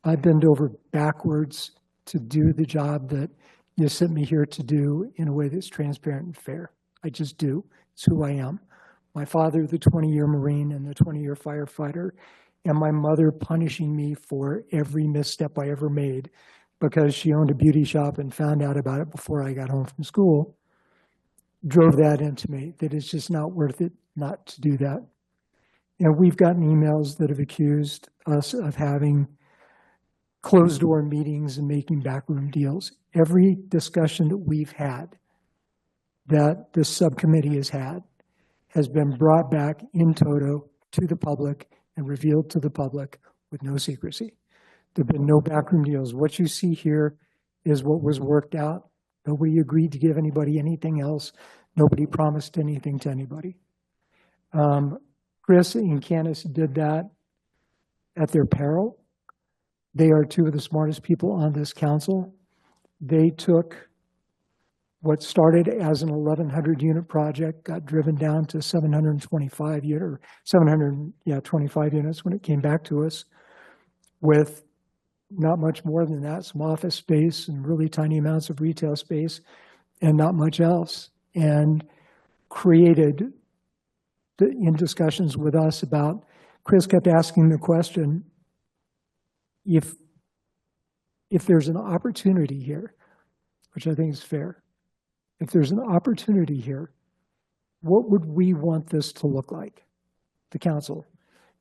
I bend over backwards to do the job that you sent me here to do in a way that's transparent and fair. I just do. It's who I am. My father, the 20-year Marine and the 20-year firefighter, and my mother punishing me for every misstep I ever made because she owned a beauty shop and found out about it before I got home from school, drove that into me, that it's just not worth it not to do that. And we've gotten emails that have accused us of having closed-door meetings and making backroom deals. Every discussion that we've had, that this subcommittee has been brought back in toto to the public and revealed to the public with no secrecy. There have been no backroom deals. What you see here is what was worked out. Nobody agreed to give anybody anything else. Nobody promised anything to anybody. Chris and Candace did that at their peril. They are two of the smartest people on this council. They took what started as an 1,100 unit project, got driven down to 725 units when it came back to us, with not much more than that, some office space and really tiny amounts of retail space and not much else, and created, in discussions with us about, Chris kept asking the question, if there's an opportunity here, which I think is fair, if there's an opportunity here, what would we want this to look like, the council?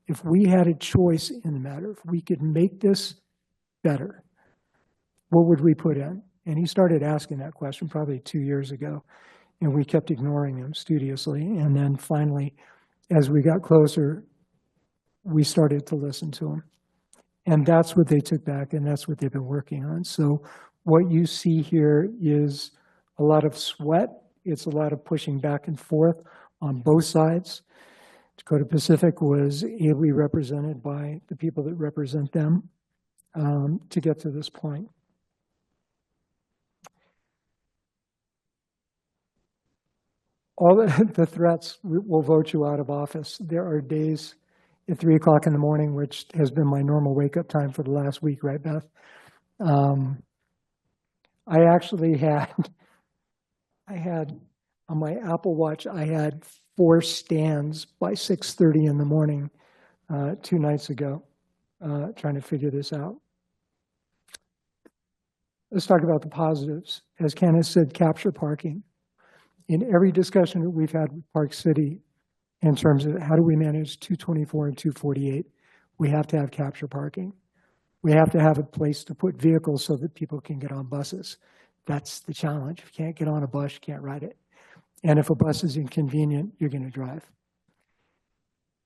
If we had a choice in the matter, if we could make this better, what would we put in? And he started asking that question probably 2 years ago, and we kept ignoring him studiously. And then finally, as we got closer, we started to listen to him. And that's what they took back, and that's what they've been working on. So what you see here is a lot of sweat. It's a lot of pushing back and forth on both sides. Dakota Pacific was ably represented by the people that represent them to get to this point. All the threats, will vote you out of office. There are days at 3 o'clock in the morning, which has been my normal wake-up time for the last week, right, Beth? I actually had on my Apple Watch, I had 4 stands by 6:30 in the morning 2 nights ago, trying to figure this out. Let's talk about the positives. As Candace said, capture parking. In every discussion that we've had with Park City, in terms of how do we manage 224 and 248, we have to have capture parking. We have to have a place to put vehicles so that people can get on buses. That's the challenge. If you can't get on a bus, you can't ride it. And if a bus is inconvenient, you're going to drive.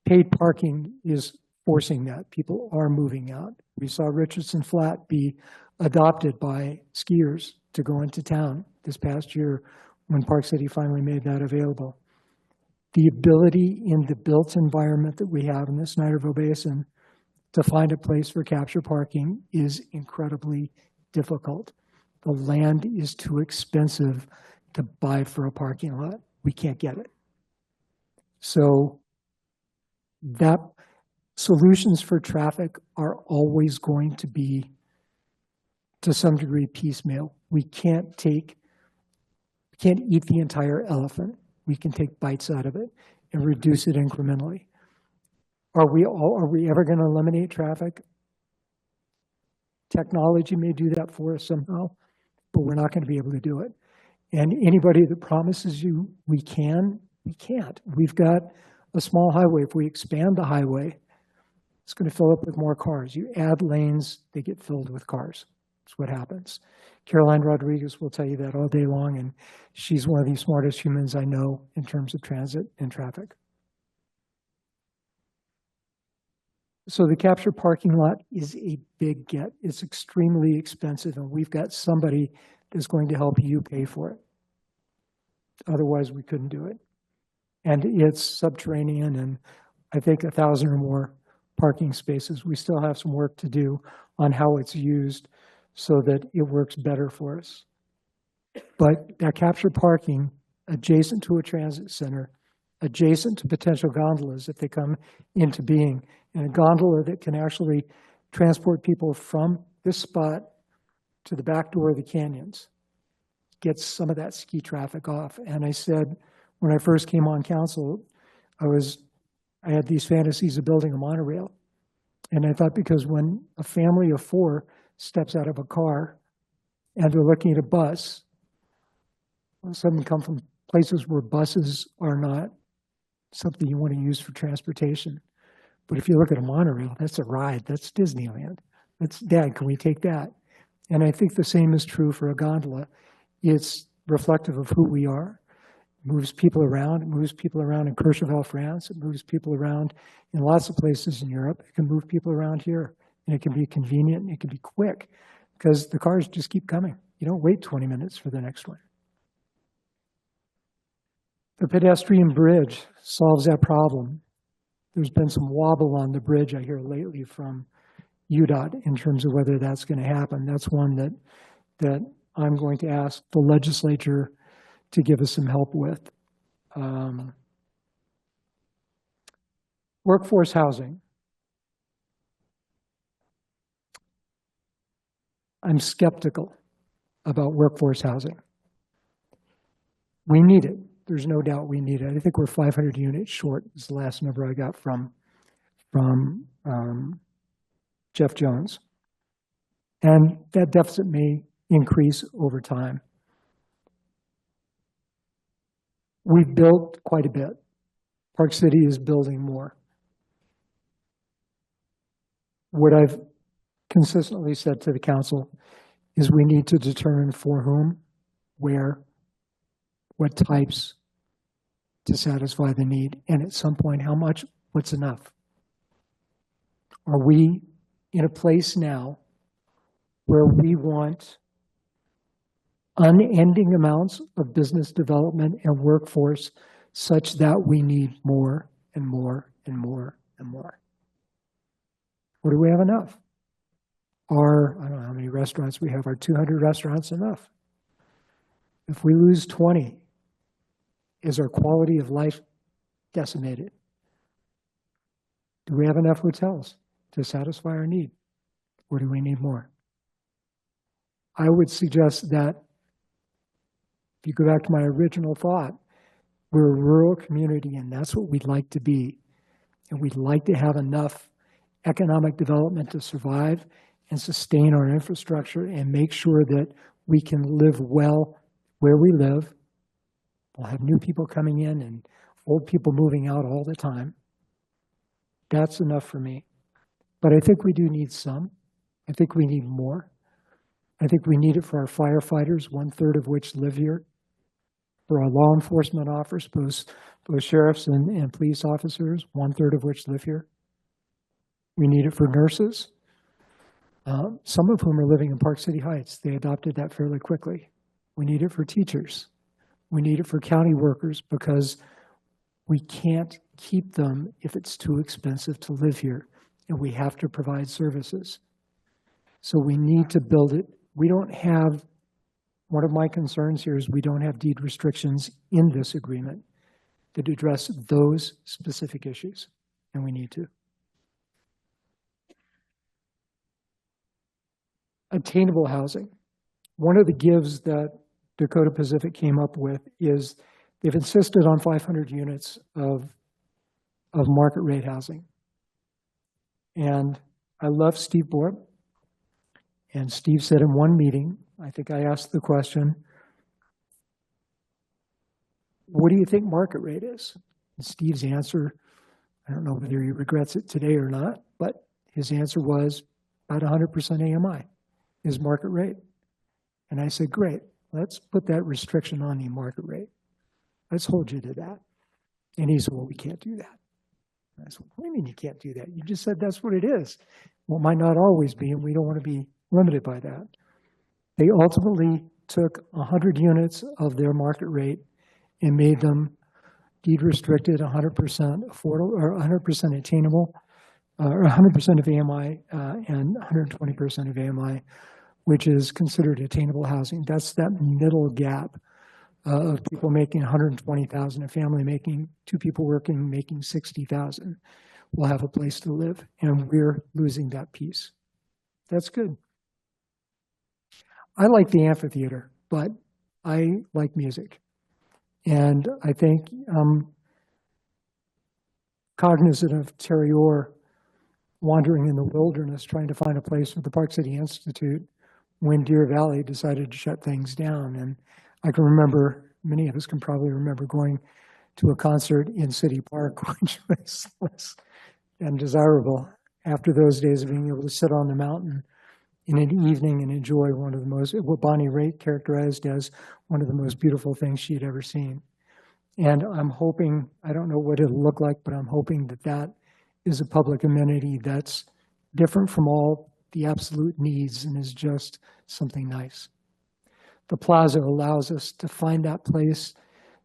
Paid parking is forcing that. People are moving out. We saw Richardson Flat be adopted by skiers to go into town this past year when Park City finally made that available. the ability in the built environment that we have in the Snyderville Basin to find a place for capture parking is incredibly difficult. The land is too expensive to buy for a parking lot. We can't get it. So that solutions for traffic are always going to be, to some degree, piecemeal. We can't eat the entire elephant. We can take bites out of it and reduce it incrementally. Are we ever going to eliminate traffic? Technology may do that for us somehow, but we're not going to be able to do it. And anybody that promises you we can, we can't. We've got a small highway. If we expand the highway, it's going to fill up with more cars. You add lanes, they get filled with cars. That's what happens. Caroline Rodriguez will tell you that all day long, and she's one of the smartest humans I know in terms of transit and traffic. So the capture parking lot is a big get. It's extremely expensive, and we've got somebody that's going to help you pay for it. Otherwise, we couldn't do it. And it's subterranean, and I think 1,000 or more parking spaces. We still have some work to do on how it's used so that it works better for us. But that capture parking adjacent to a transit center, adjacent to potential gondolas if they come into being, and a gondola that can actually transport people from this spot to the back door of the canyons, gets some of that ski traffic off. And I said, when I first came on council, I had these fantasies of building a monorail. And I thought, because when a family of 4 steps out of a car and they're looking at a bus, all of a sudden come from places where buses are not something you want to use for transportation. But if you look at a monorail, that's a ride. That's Disneyland. That's, Dad, can we take that? And I think the same is true for a gondola. It's reflective of who we are. It moves people around. It moves people around in Courchevel, France. It moves people around in lots of places in Europe. It can move people around here. And it can be convenient and it can be quick because the cars just keep coming. You don't wait 20 minutes for the next one. The pedestrian bridge solves that problem. There's been some wobble on the bridge, I hear lately, from UDOT in terms of whether that's going to happen. That's one that I'm going to ask the legislature to give us some help with. Workforce housing. I'm skeptical about workforce housing. We need it. There's no doubt we need it. I think we're 500 units short is the last number I got from Jeff Jones. And that deficit may increase over time. We've built quite a bit. Park City is building more. What I've consistently said to the council is we need to determine for whom, where, what types to satisfy the need, and at some point, how much, what's enough. Are we in a place now where we want unending amounts of business development and workforce such that we need more and more and more and more? Or do we have enough? Are, I don't know how many restaurants we have, are 200 restaurants enough? If we lose 20, is our quality of life decimated? Do we have enough hotels to satisfy our need? Or do we need more? I would suggest that if you go back to my original thought, we're a rural community and that's what we'd like to be. And we'd like to have enough economic development to survive and sustain our infrastructure and make sure that we can live well where we live. We'll have new people coming in and old people moving out all the time. That's enough for me. But I think we do need some. I think we need more. I think we need it for our firefighters, 1/3 of which live here. For our law enforcement officers, both sheriffs and police officers, 1/3 of which live here. We need it for nurses, some of whom are living in Park City Heights. They adopted that fairly quickly. We need it for teachers. We need it for county workers because We can't keep them if it's too expensive to live here, and we have to provide services. So we need to build it. We don't have, one of my concerns here is we don't have deed restrictions in this agreement that address those specific issues, and we need to. Attainable housing. One of the gives that Dakota Pacific came up with is they've insisted on 500 units of market rate housing. And I love Steve Borp. And Steve said in one meeting, I think I asked the question, what do you think market rate is? And Steve's answer, I don't know whether he regrets it today or not, but his answer was about 100% AMI is market rate. And I said, great, let's put that restriction on the market rate. Let's hold you to that. And he said, well, we can't do that. And I said, what do you mean you can't do that? You just said that's what it is. Well, it might not always be, and we don't want to be limited by that. They ultimately took 100 units of their market rate and made them deed restricted, 100% affordable, or 100% attainable, or 100% of AMI and 120% of AMI, which is considered attainable housing. That's that middle gap of people making 120,000, a family making, two people working, making 60,000 will have a place to live, and we're losing that piece. That's good. I like the amphitheater, but I like music. And I think I'm cognizant of Terry Orr wandering in the wilderness trying to find a place for the Park City Institute when Deer Valley decided to shut things down. And I can remember, many of us can probably remember going to a concert in City Park, which was less than desirable after those days of being able to sit on the mountain in an evening and enjoy one of the most, what Bonnie Raitt characterized as one of the most beautiful things she had ever seen. And I'm hoping, I don't know what it'll look like, but I'm hoping that that is a public amenity that's different from all the absolute needs and is just something nice. The plaza allows us to find that place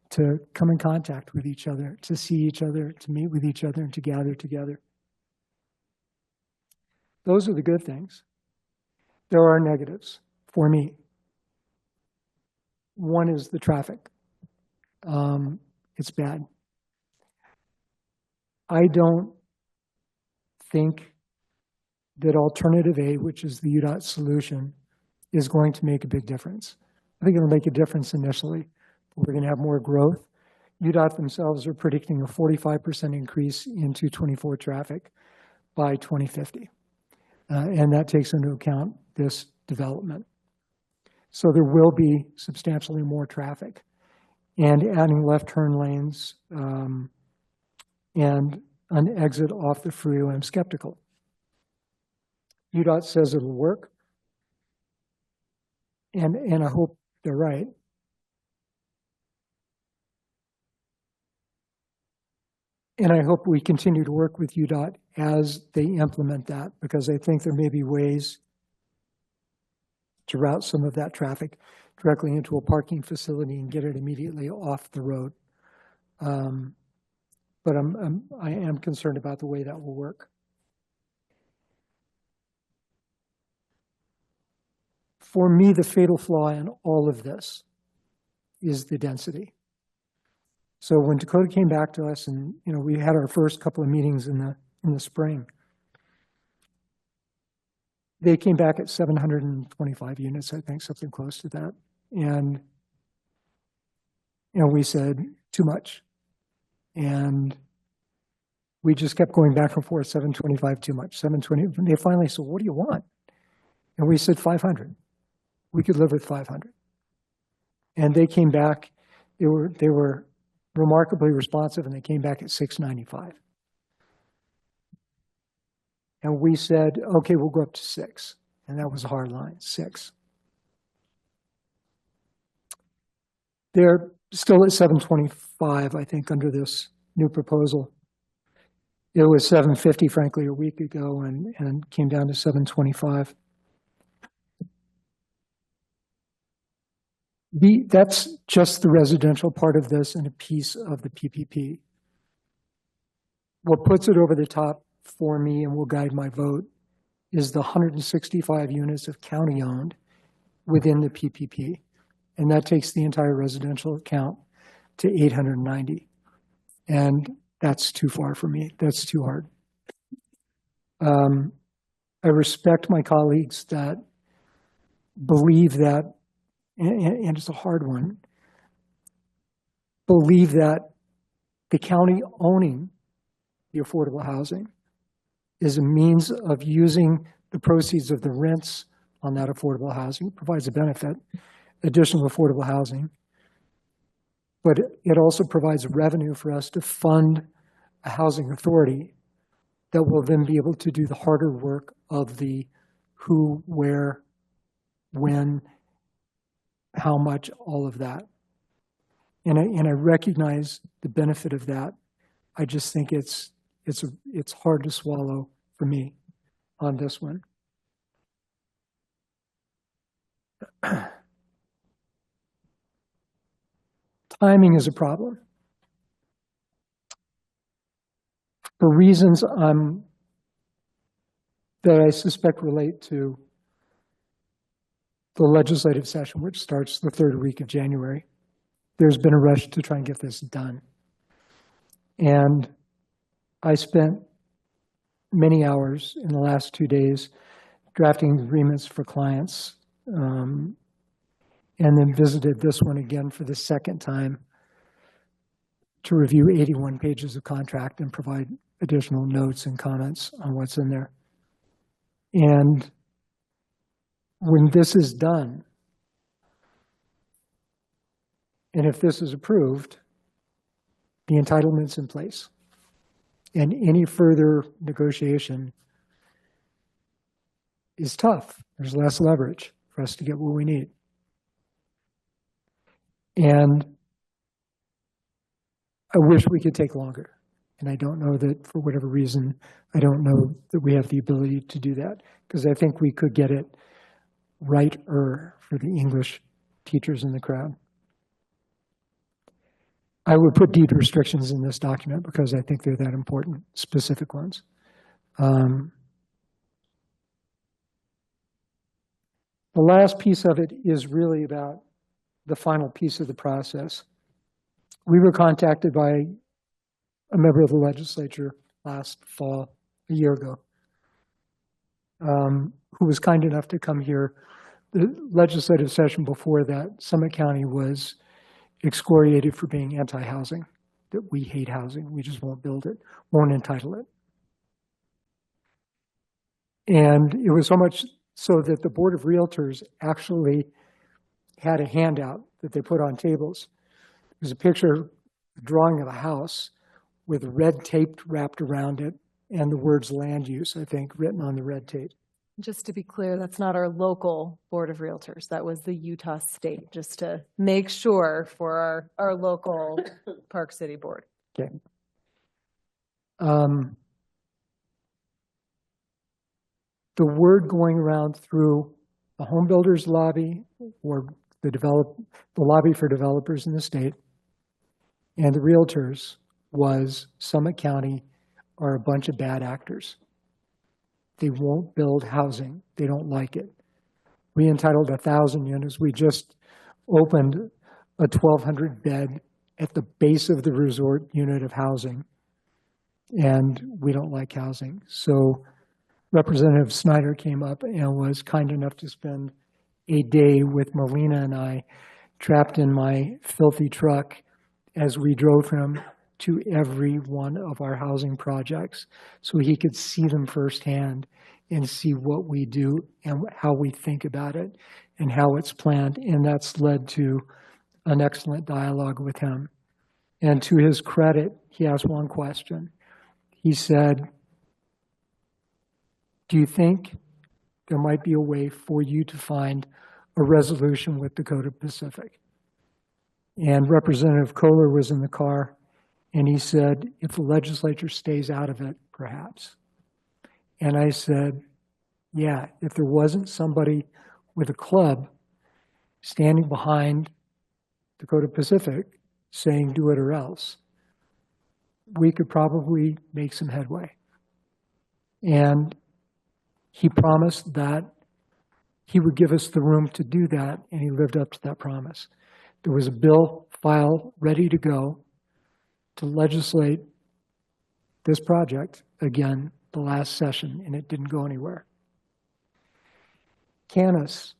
to come in contact with each other, to see each other, to meet with each other, and to gather together. Those are the good things. There are negatives for me. One is the traffic. It's bad. I don't think that alternative A, which is the UDOT solution, is going to make a big difference. I think it'll make a difference initially. We're going to have more growth. UDOT themselves are predicting a 45% increase in 224 traffic by 2050. And that takes into account this development. So there will be substantially more traffic. And adding left turn lanes and an exit off the freeway, I'm skeptical. UDOT says it'll work. And I hope they're right. And I hope we continue to work with UDOT as they implement that, because I think there may be ways to route some of that traffic directly into a parking facility and get it immediately off the road. But I am concerned about the way that will work. For me, the fatal flaw in all of this is the density. So when Dakota came back to us, and we had our first couple of meetings in the spring, they came back at 725 units, I think, something close to that. And we said, too much. And we just kept going back and forth, 725, too much, 720. And they finally said, what do you want? And we said 500. We could live with 500. And they came back, they were remarkably responsive, and they came back at 695. And we said, okay, we'll go up to 6. And that was a hard line, 6. They're still at 725, I think, under this new proposal. It was 750, frankly, a week ago, and came down to 725. That's just the residential part of this and a piece of the PPP. what puts it over the top for me and will guide my vote is the 165 units of county-owned within the PPP. And that takes the entire residential count to 890. And that's too far for me. That's too hard. I respect my colleagues that believe that, and it's a hard one, believe that the county owning the affordable housing is a means of using the proceeds of the rents on that affordable housing, provides a benefit, additional affordable housing. But it also provides revenue for us to fund a housing authority that will then be able to do the harder work of the who, where, when, how much, all of that. And I recognize the benefit of that. I just think it's hard to swallow for me on this one. Timing is a problem. For reasons that I suspect relate to the legislative session, which starts the third week of January, there's been a rush to try and get this done. And I spent many hours in the last 2 days drafting agreements for clients, and then visited this one again for the second time to review 81 pages of contract and provide additional notes and comments on what's in there. And when this is done, and if this is approved, the entitlement's in place. And any further negotiation is tough. There's less leverage for us to get what we need. And I wish we could take longer. And I don't know that, for whatever reason, I don't know that we have the ability to do that, because I think we could get it right-er for the English teachers in the crowd. I would put deed restrictions in this document because I think they're that important, specific ones. The last piece of it is really about the final piece of the process. We were contacted by a member of the legislature last fall, a year ago, who was kind enough to come here. The legislative session before that, Summit County was excoriated for being anti-housing, that we hate housing, we just won't build it, won't entitle it. And it was so much so that the Board of Realtors actually had a handout that they put on tables. It was a picture, a drawing of a house with red tape wrapped around it and the words land use, I think, written on the red tape. Just to be clear, that's not our local Board of Realtors. That was the Utah State, just to make sure for our local Park City Board. Okay. The word going around through the home builders lobby or the lobby for developers in the state and the realtors was Summit County are a bunch of bad actors. They won't build housing. They don't like it. We entitled 1,000 units. We just opened a 1,200 bed at the base of the resort unit of housing. And we don't like housing. So Representative Snyder came up and was kind enough to spend a day with Melina and I trapped in my filthy truck as we drove him to every one of our housing projects so he could see them firsthand and see what we do and how we think about it and how it's planned. And that's led to an excellent dialogue with him. And to his credit, he asked one question. He said, do you think there might be a way for you to find a resolution with Dakota Pacific? And Representative Kohler was in the car, and he said, if the legislature stays out of it, perhaps. And I said, yeah, if there wasn't somebody with a club standing behind Dakota Pacific saying do it or else, we could probably make some headway. And he promised that he would give us the room to do that, and he lived up to that promise. There was a bill file ready to go to legislate this project again the last session, and it didn't go anywhere. Canis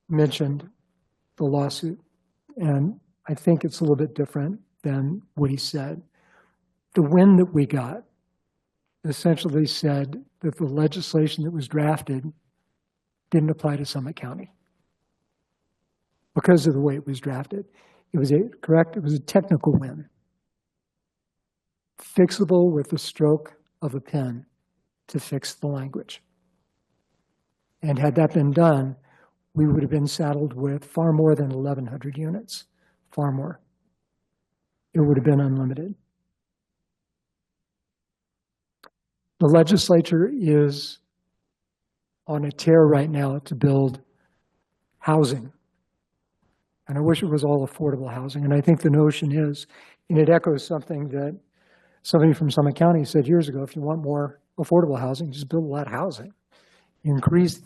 mentioned the lawsuit, and I think it's a little bit different than what he said. The win that we got essentially said that the legislation that was drafted didn't apply to Summit County because of the way it was drafted. It was a technical win, fixable with the stroke of a pen to fix the language. And had that been done, we would have been saddled with far more than 1,100 units, far more. It would have been unlimited. The legislature is on a tear right now to build housing. And I wish it was all affordable housing. And I think the notion is, and it echoes something that somebody from Summit County said years ago, if you want more affordable housing, just build a lot of housing. Increase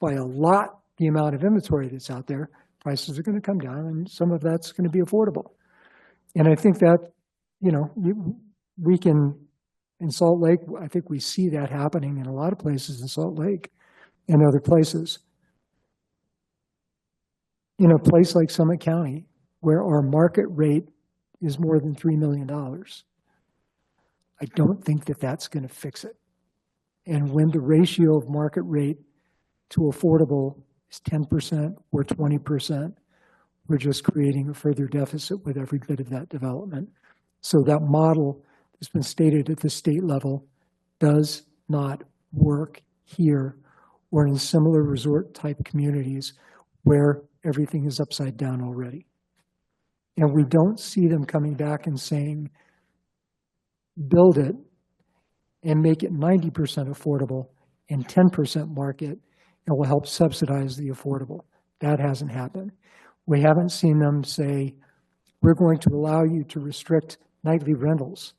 by a lot the amount of inventory that's out there, prices are going to come down, and some of that's going to be affordable. And I think that, we can, in Salt Lake, I think we see that happening in a lot of places in Salt Lake and other places. In a place like Summit County, where our market rate is more than $3 million, I don't think that that's going to fix it. And when the ratio of market rate to affordable is 10% or 20%, we're just creating a further deficit with every bit of that development. So that model that's been stated at the state level does not work here or in similar resort type communities where everything is upside down already. And we don't see them coming back and saying, build it and make it 90% affordable and 10% market, and will help subsidize the affordable. That hasn't happened. We haven't seen them say, we're going to allow you to restrict nightly rentals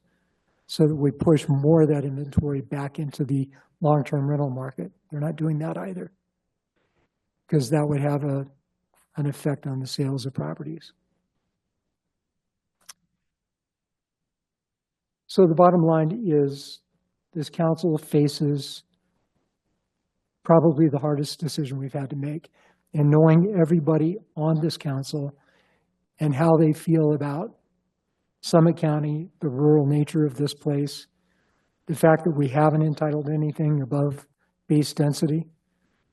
so that we push more of that inventory back into the long-term rental market. They're not doing that either, because that would have an effect on the sales of properties. So the bottom line is this council faces probably the hardest decision we've had to make. And knowing everybody on this council and how they feel about Summit County, the rural nature of this place, the fact that we haven't entitled anything above base density.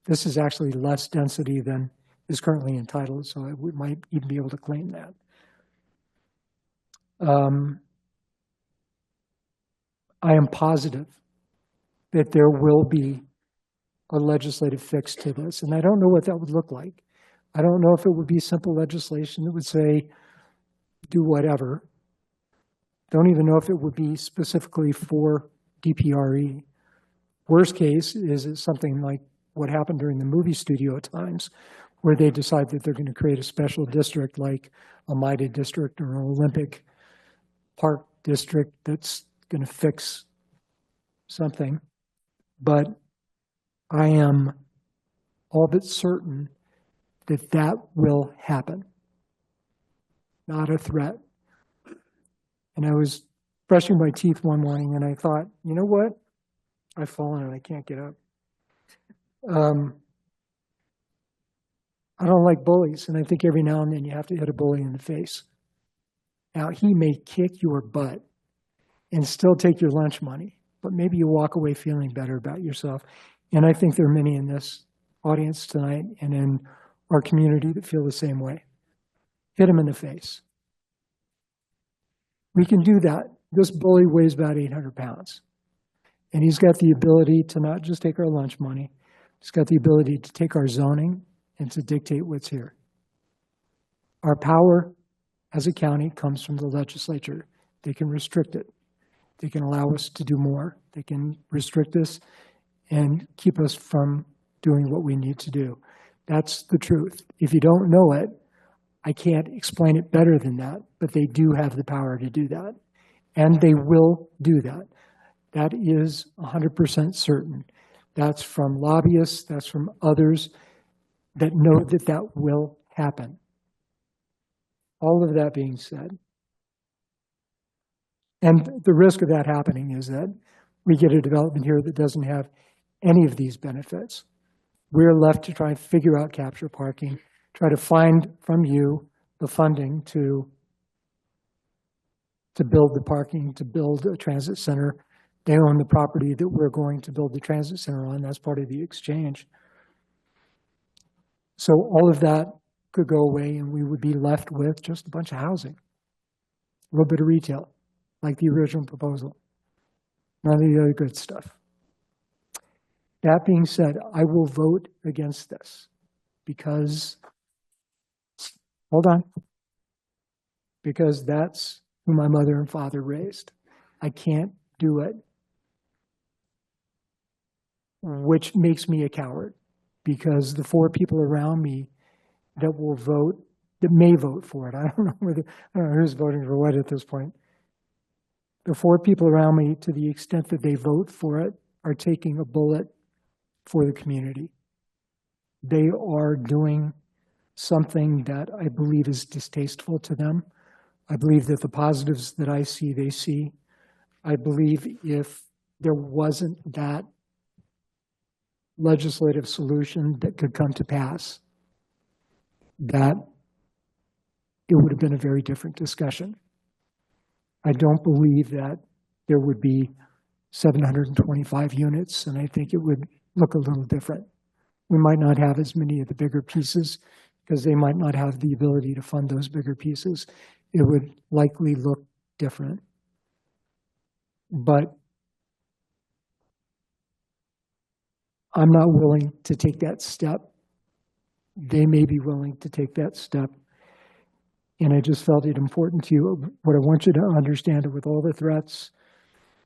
This is actually less density than is currently entitled, so we might even be able to claim that. I am positive that there will be a legislative fix to this, and I don't know what that would look like. I don't know if it would be simple legislation that would say, do whatever. Don't even know if it would be specifically for DPRE. Worst case is it something like what happened during the movie studio times, where they decide that they're going to create a special district like a MIDA district or an Olympic Park district that's going to fix something. But I am all but certain that that will happen, not a threat. And I was brushing my teeth one morning and I thought, you know what? I've fallen and I can't get up. I don't like bullies, and I think every now and then you have to hit a bully in the face. Now, he may kick your butt and still take your lunch money, but maybe you walk away feeling better about yourself. And I think there are many in this audience tonight and in our community that feel the same way. Hit him in the face. We can do that. This bully weighs about 800 pounds. And he's got the ability to not just take our lunch money, he's got the ability to take our zoning and to dictate what's here. Our power as a county comes from the legislature. They can restrict it. They can allow us to do more. They can restrict us and keep us from doing what we need to do. That's the truth. If you don't know it, I can't explain it better than that, but they do have the power to do that. And they will do that. That is 100% certain. That's from lobbyists, that's from others that know that that will happen. All of that being said, and the risk of that happening is that we get a development here that doesn't have any of these benefits. We're left to try and figure out capture parking, try to find from you the funding to build the parking, to build a transit center. They own the property that we're going to build the transit center on. That's part of the exchange. So all of that could go away and we would be left with just a bunch of housing, a little bit of retail, like the original proposal. None of the other good stuff. That being said, I will vote against this because, hold on, because that's who my mother and father raised. I can't do it, which makes me a coward because the 4 people around me that will vote, that may vote for it, I don't know who's voting for what at this point. The 4 people around me, to the extent that they vote for it, are taking a bullet for the community. They are doing something that I believe is distasteful to them. I believe that the positives that I see, they see. I believe if there wasn't that legislative solution that could come to pass, that it would have been a very different discussion. I don't believe that there would be 725 units, and I think it would look a little different. We might not have as many of the bigger pieces because they might not have the ability to fund those bigger pieces. It would likely look different. But I'm not willing to take that step. They may be willing to take that step. And I just felt it important to you. What I want you to understand with all the threats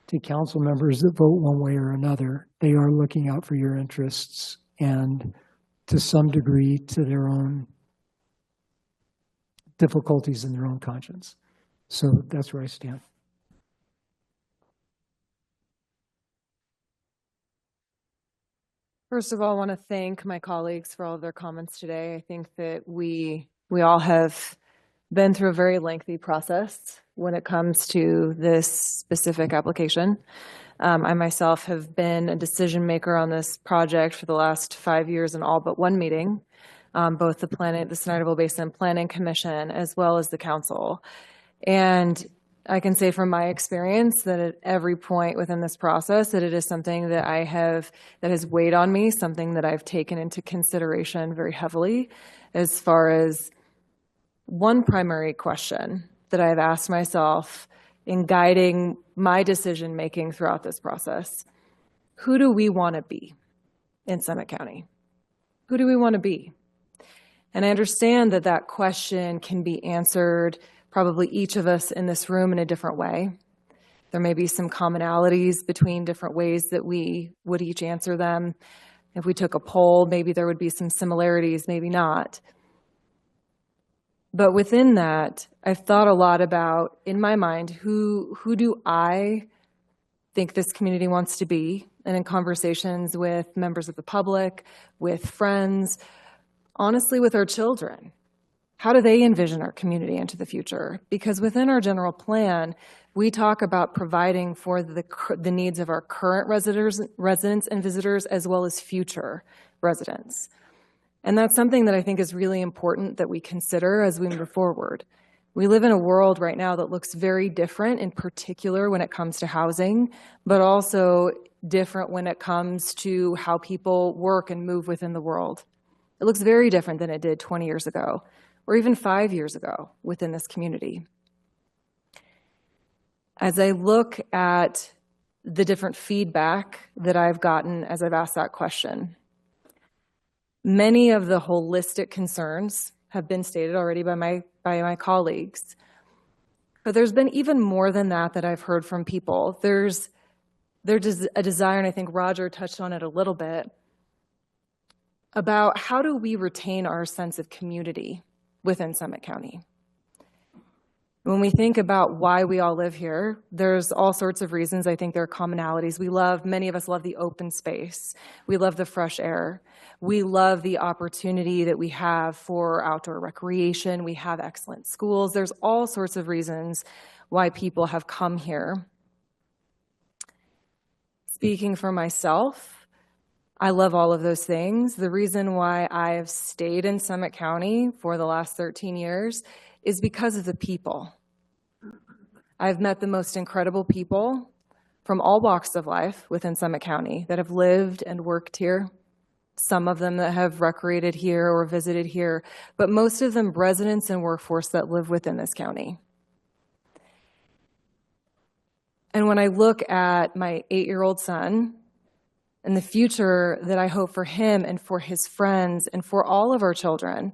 to council members that vote one way or another, they are looking out for your interests and to some degree to their own difficulties in their own conscience. So that's where I stand. First of all, I want to thank my colleagues for all of their comments today. I think that we all have been through a very lengthy process when it comes to this specific application. I myself have been a decision maker on this project for the last 5 years in all but one meeting, both the Snyderville Basin Planning Commission as well as the council. And I can say from my experience that at every point within this process that it is something that that has weighed on me, something that I've taken into consideration very heavily as far as one primary question that I've asked myself in guiding my decision making throughout this process. Who do we want to be in Summit County? Who do we want to be? And I understand that that question can be answered probably each of us in this room in a different way. There may be some commonalities between different ways that we would each answer them. If we took a poll, maybe there would be some similarities, maybe not. But within that, I've thought a lot about, in my mind, who do I think this community wants to be? And in conversations with members of the public, with friends, honestly, with our children. How do they envision our community into the future? Because within our general plan, we talk about providing for the needs of our current residents and visitors as well as future residents. And that's something that I think is really important that we consider as we move forward. We live in a world right now that looks very different, in particular when it comes to housing, but also different when it comes to how people work and move within the world. It looks very different than it did 20 years ago, or even 5 years ago within this community. As I look at the different feedback that I've gotten as I've asked that question, many of the holistic concerns have been stated already by my colleagues. But there's been even more than that I've heard from people. There's a desire, and I think Roger touched on it a little bit, about how do we retain our sense of community within Summit County. When we think about why we all live here, there's all sorts of reasons. I think there are commonalities. Many of us love the open space. We love the fresh air. We love the opportunity that we have for outdoor recreation. We have excellent schools. There's all sorts of reasons why people have come here. Speaking for myself, I love all of those things. The reason why I have stayed in Summit County for the last 13 years is because of the people. I've met the most incredible people from all walks of life within Summit County that have lived and worked here. Some of them that have recreated here or visited here, but most of them residents and workforce that live within this county. And when I look at my 8-year-old son and the future that I hope for him and for his friends and for all of our children,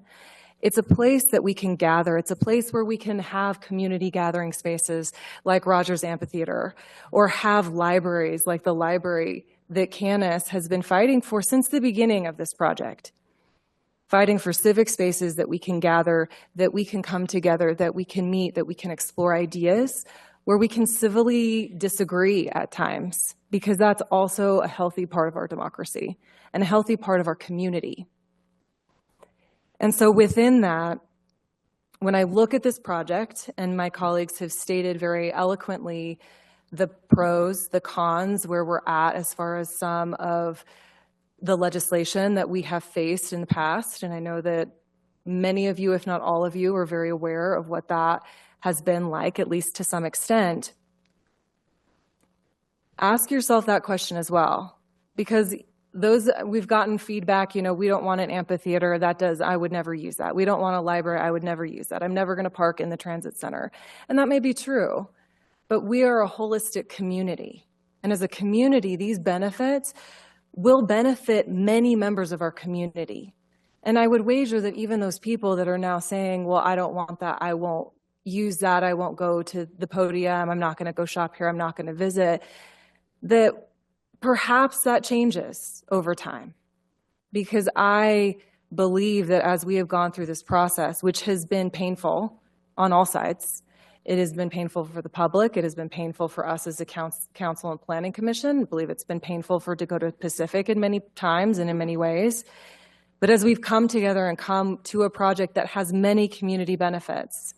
it's a place that we can gather. It's a place where we can have community gathering spaces like Rogers Amphitheater, or have libraries like the library that Canis has been fighting for since the beginning of this project. Fighting for civic spaces that we can gather, that we can come together, that we can meet, that we can explore ideas, where we can civilly disagree at times, because that's also a healthy part of our democracy and a healthy part of our community. And so within that, when I look at this project, and my colleagues have stated very eloquently the pros, the cons, where we're at as far as some of the legislation that we have faced in the past, and I know that many of you, if not all of you, are very aware of what that has been like, at least to some extent. Ask yourself that question as well, because we've gotten feedback, we don't want an amphitheater, I would never use that. We don't want a library, I would never use that. I'm never going to park in the transit center. And that may be true, but we are a holistic community. And as a community, these benefits will benefit many members of our community. And I would wager that even those people that are now saying, well, I don't want that, I won't use that, I won't go to the podium, I'm not going to go shop here, I'm not going to visit, that perhaps that changes over time. Because I believe that as we have gone through this process, which has been painful on all sides, it has been painful for the public, it has been painful for us as a council and planning commission. I believe it's been painful for Dakota Pacific in many times and in many ways. But as we've come together and come to a project that has many community benefits,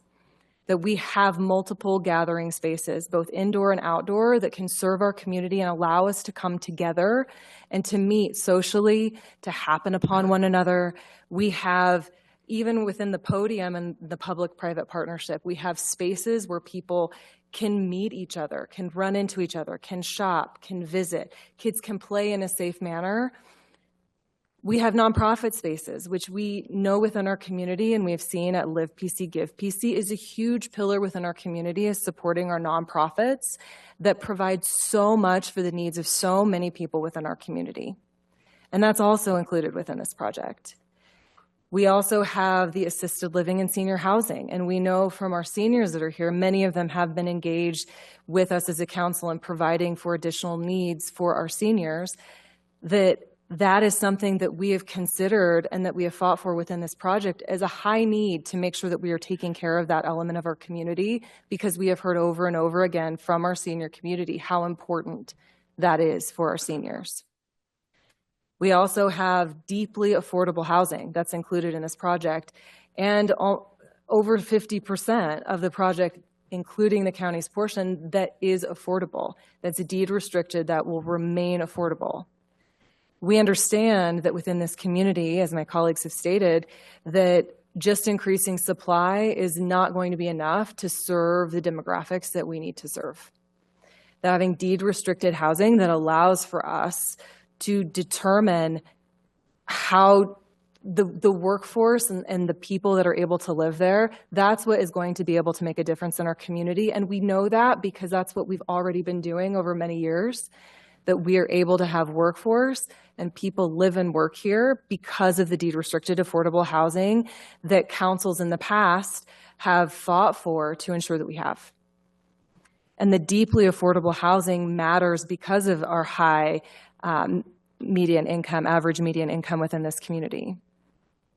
that we have multiple gathering spaces, both indoor and outdoor, that can serve our community and allow us to come together and to meet socially, to happen upon one another. We have, even within the podium and the public-private partnership, we have spaces where people can meet each other, can run into each other, can shop, can visit. Kids can play in a safe manner. We have nonprofit spaces, which we know within our community, and we've seen at Live PC, Give PC is a huge pillar within our community, is supporting our nonprofits that provide so much for the needs of so many people within our community. And that's also included within this project. We also have the assisted living and senior housing, and we know from our seniors that are here, many of them have been engaged with us as a council in providing for additional needs for our seniors, that is something that we have considered and that we have fought for within this project as a high need to make sure that we are taking care of that element of our community, because we have heard over and over again from our senior community how important that is for our seniors. We also have deeply affordable housing that's included in this project, and over 50% of the project, including the county's portion, that is affordable, that's deed restricted, that will remain affordable. We understand that within this community, as my colleagues have stated, that just increasing supply is not going to be enough to serve the demographics that we need to serve. That having deed restricted housing that allows for us to determine how the workforce and the people that are able to live there, that's what is going to be able to make a difference in our community. And we know that because that's what we've already been doing over many years, that we are able to have workforce and people live and work here because of the deed restricted affordable housing that councils in the past have fought for to ensure that we have. And the deeply affordable housing matters because of our high median income, average median income within this community.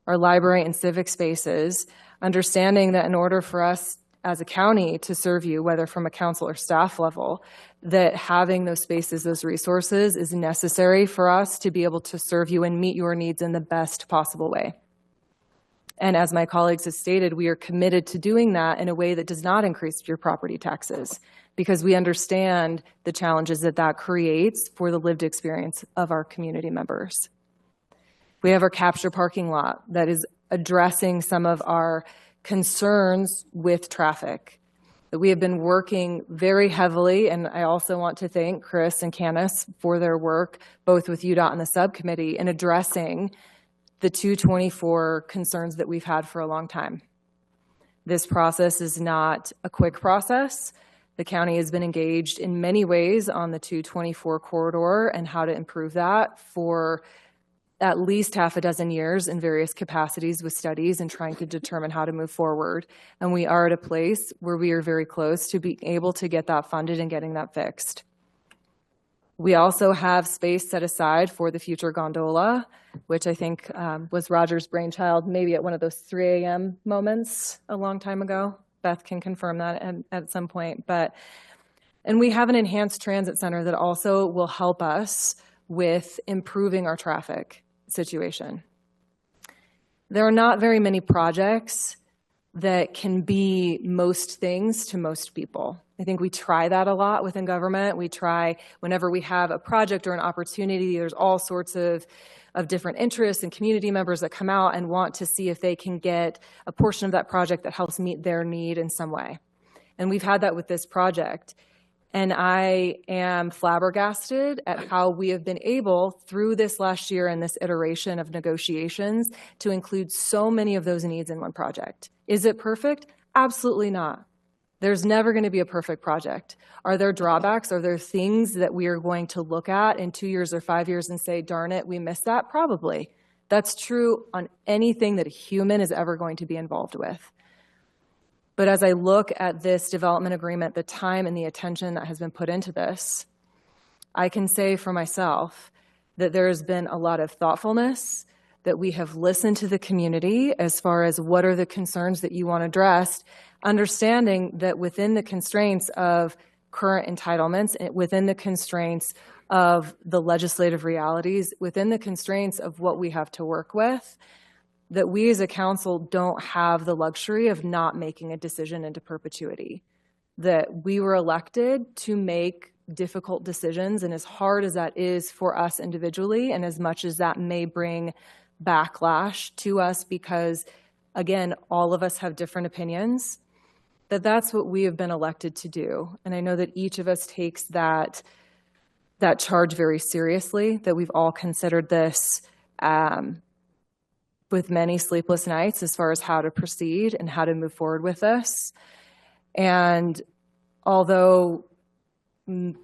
Our library and civic spaces, understanding that in order for us as a county to serve you, whether from a council or staff level, that having those spaces, those resources is necessary for us to be able to serve you and meet your needs in the best possible way. And as my colleagues have stated, we are committed to doing that in a way that does not increase your property taxes, because we understand the challenges that that creates for the lived experience of our community members. We have our capture parking lot that is addressing some of our concerns with traffic. That we have been working very heavily, and I also want to thank Chris and Candace for their work, both with UDOT and the subcommittee, in addressing the 224 concerns that we've had for a long time. This process is not a quick process. The county has been engaged in many ways on the 224 corridor and how to improve that for at least half a dozen years in various capacities with studies and trying to determine how to move forward. And we are at a place where we are very close to being able to get that funded and getting that fixed. We also have space set aside for the future gondola, which I think was Roger's brainchild, maybe at one of those 3 a.m. moments a long time ago. Beth can confirm that at some point. And we have an enhanced transit center that also will help us with improving our traffic situation. There are not very many projects that can be most things to most people. I think we try that a lot within government. We try whenever we have a project or an opportunity, there's all sorts of different interests and community members that come out and want to see if they can get a portion of that project that helps meet their need in some way. And we've had that with this project. And I am flabbergasted at how we have been able, through this last year and this iteration of negotiations, to include so many of those needs in one project. Is it perfect? Absolutely not. There's never going to be a perfect project. Are there drawbacks? Are there things that we are going to look at in 2 years or 5 years and say, darn it, we missed that? Probably. That's true on anything that a human is ever going to be involved with. But as I look at this development agreement, the time and the attention that has been put into this, I can say for myself that there has been a lot of thoughtfulness, that we have listened to the community as far as what are the concerns that you want addressed, understanding that within the constraints of current entitlements, within the constraints of the legislative realities, within the constraints of what we have to work with, that we as a council don't have the luxury of not making a decision into perpetuity. That we were elected to make difficult decisions, and as hard as that is for us individually, and as much as that may bring backlash to us because, again, all of us have different opinions, that's what we have been elected to do. And I know that each of us takes that charge very seriously, that we've all considered this with many sleepless nights as far as how to proceed and how to move forward with this. And although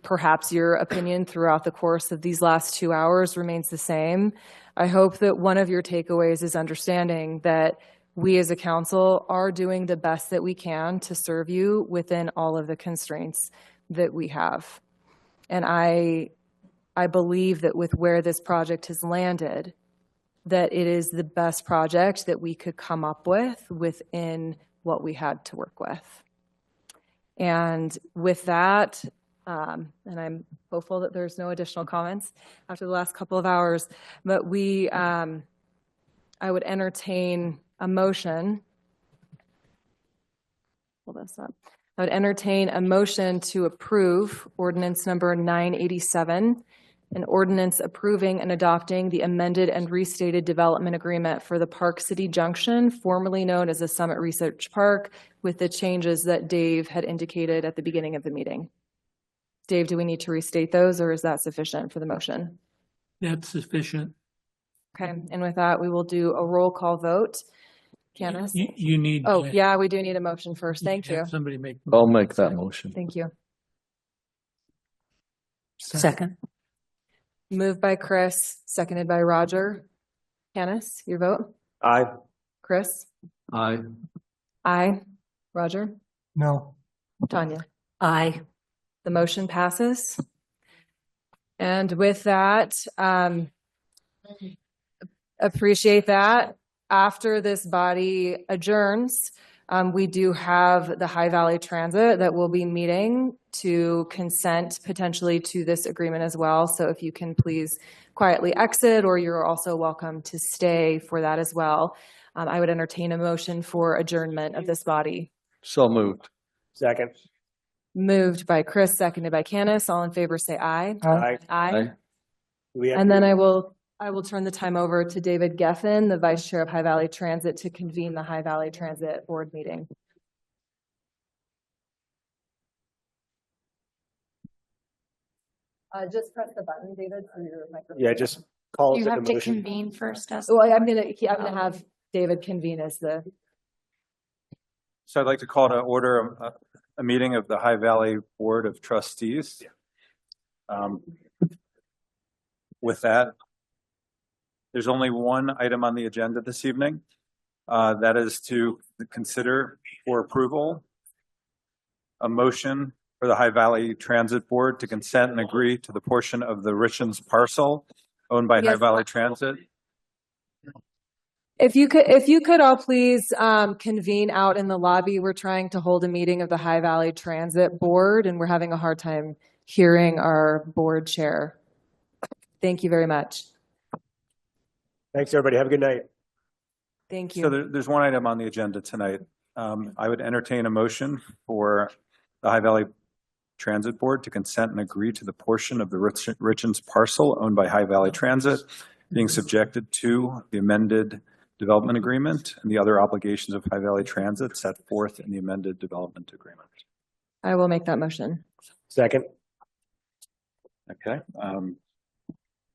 perhaps your opinion throughout the course of these last 2 hours remains the same, I hope that one of your takeaways is understanding that we as a council are doing the best that we can to serve you within all of the constraints that we have. And I believe that with where this project has landed, that it is the best project that we could come up with within what we had to work with. And with that, and I'm hopeful that there's no additional comments after the last couple of hours, but I would entertain a motion. Hold this up. I would entertain a motion to approve ordinance number 987, an ordinance approving and adopting the amended and restated development agreement for the Park City Junction, formerly known as the Summit Research Park, with the changes that Dave had indicated at the beginning of the meeting. Dave, do we need to restate those, or is that sufficient for the motion? That's sufficient. Okay, and with that, we will do a roll call vote. Candace? You need. Oh, yeah, we do need a motion first. Thank you. Have somebody make. I'll make that motion. Thank you. Second. Moved by Chris, seconded by Roger. Candace, your vote? Aye. Chris? Aye. Aye. Roger? No. Tanya? Aye. The motion passes. And with that, appreciate that. After this body adjourns, We do have the High Valley Transit that will be meeting to consent potentially to this agreement as well. So if you can please quietly exit, or you're also welcome to stay for that as well. I would entertain a motion for adjournment of this body. So moved. Second. Moved by Chris, seconded by Candace. All in favor, say aye. Aye. Aye. We have And then I will turn the time over to David Geffen, the Vice Chair of High Valley Transit, to convene the High Valley Transit Board meeting. Just press the button, David, for your microphone. Yeah, just call it You the have to motion. convene first as. Well, I'm gonna have David convene as the, So I'd like to call to order a meeting of the High Valley Board of Trustees. With that, there's only one item on the agenda this evening. That is to consider for approval a motion for the High Valley Transit Board to consent and agree to the portion of the Richens parcel owned by High Yes. Valley Transit. if you could all please convene out in the lobby. We're trying to hold a meeting of the High Valley Transit Board, and we're having a hard time hearing our board chair. Thank you very much. Thanks, everybody. Have a good night. Thank So you. there's one item on the agenda tonight. I would entertain a motion for the High Valley Transit Board to consent and agree to the portion of the Richens parcel owned by High Valley Transit being subjected to the amended development agreement and the other obligations of High Valley Transit set forth in the amended development agreement. I will make that motion. Second. Okay.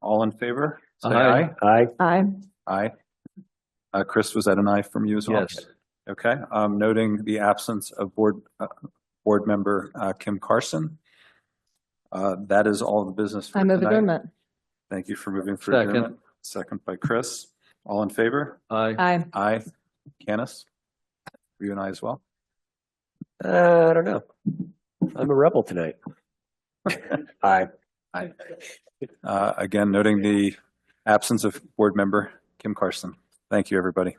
All in favor? Say Aye. Aye. Aye. Aye. Chris, was that an aye from you as well? Yes. Okay. Noting the absence of board member Kim Carson. That is all the business for I move tonight. adjournment. Thank you for moving for Second. adjournment. Second by Chris. All in favor? Aye. Aye. Aye. Candace? You and I as well? I don't know. I'm a rebel tonight. Aye. Aye. Again, noting the absence of board member Kim Carson. Thank you, everybody.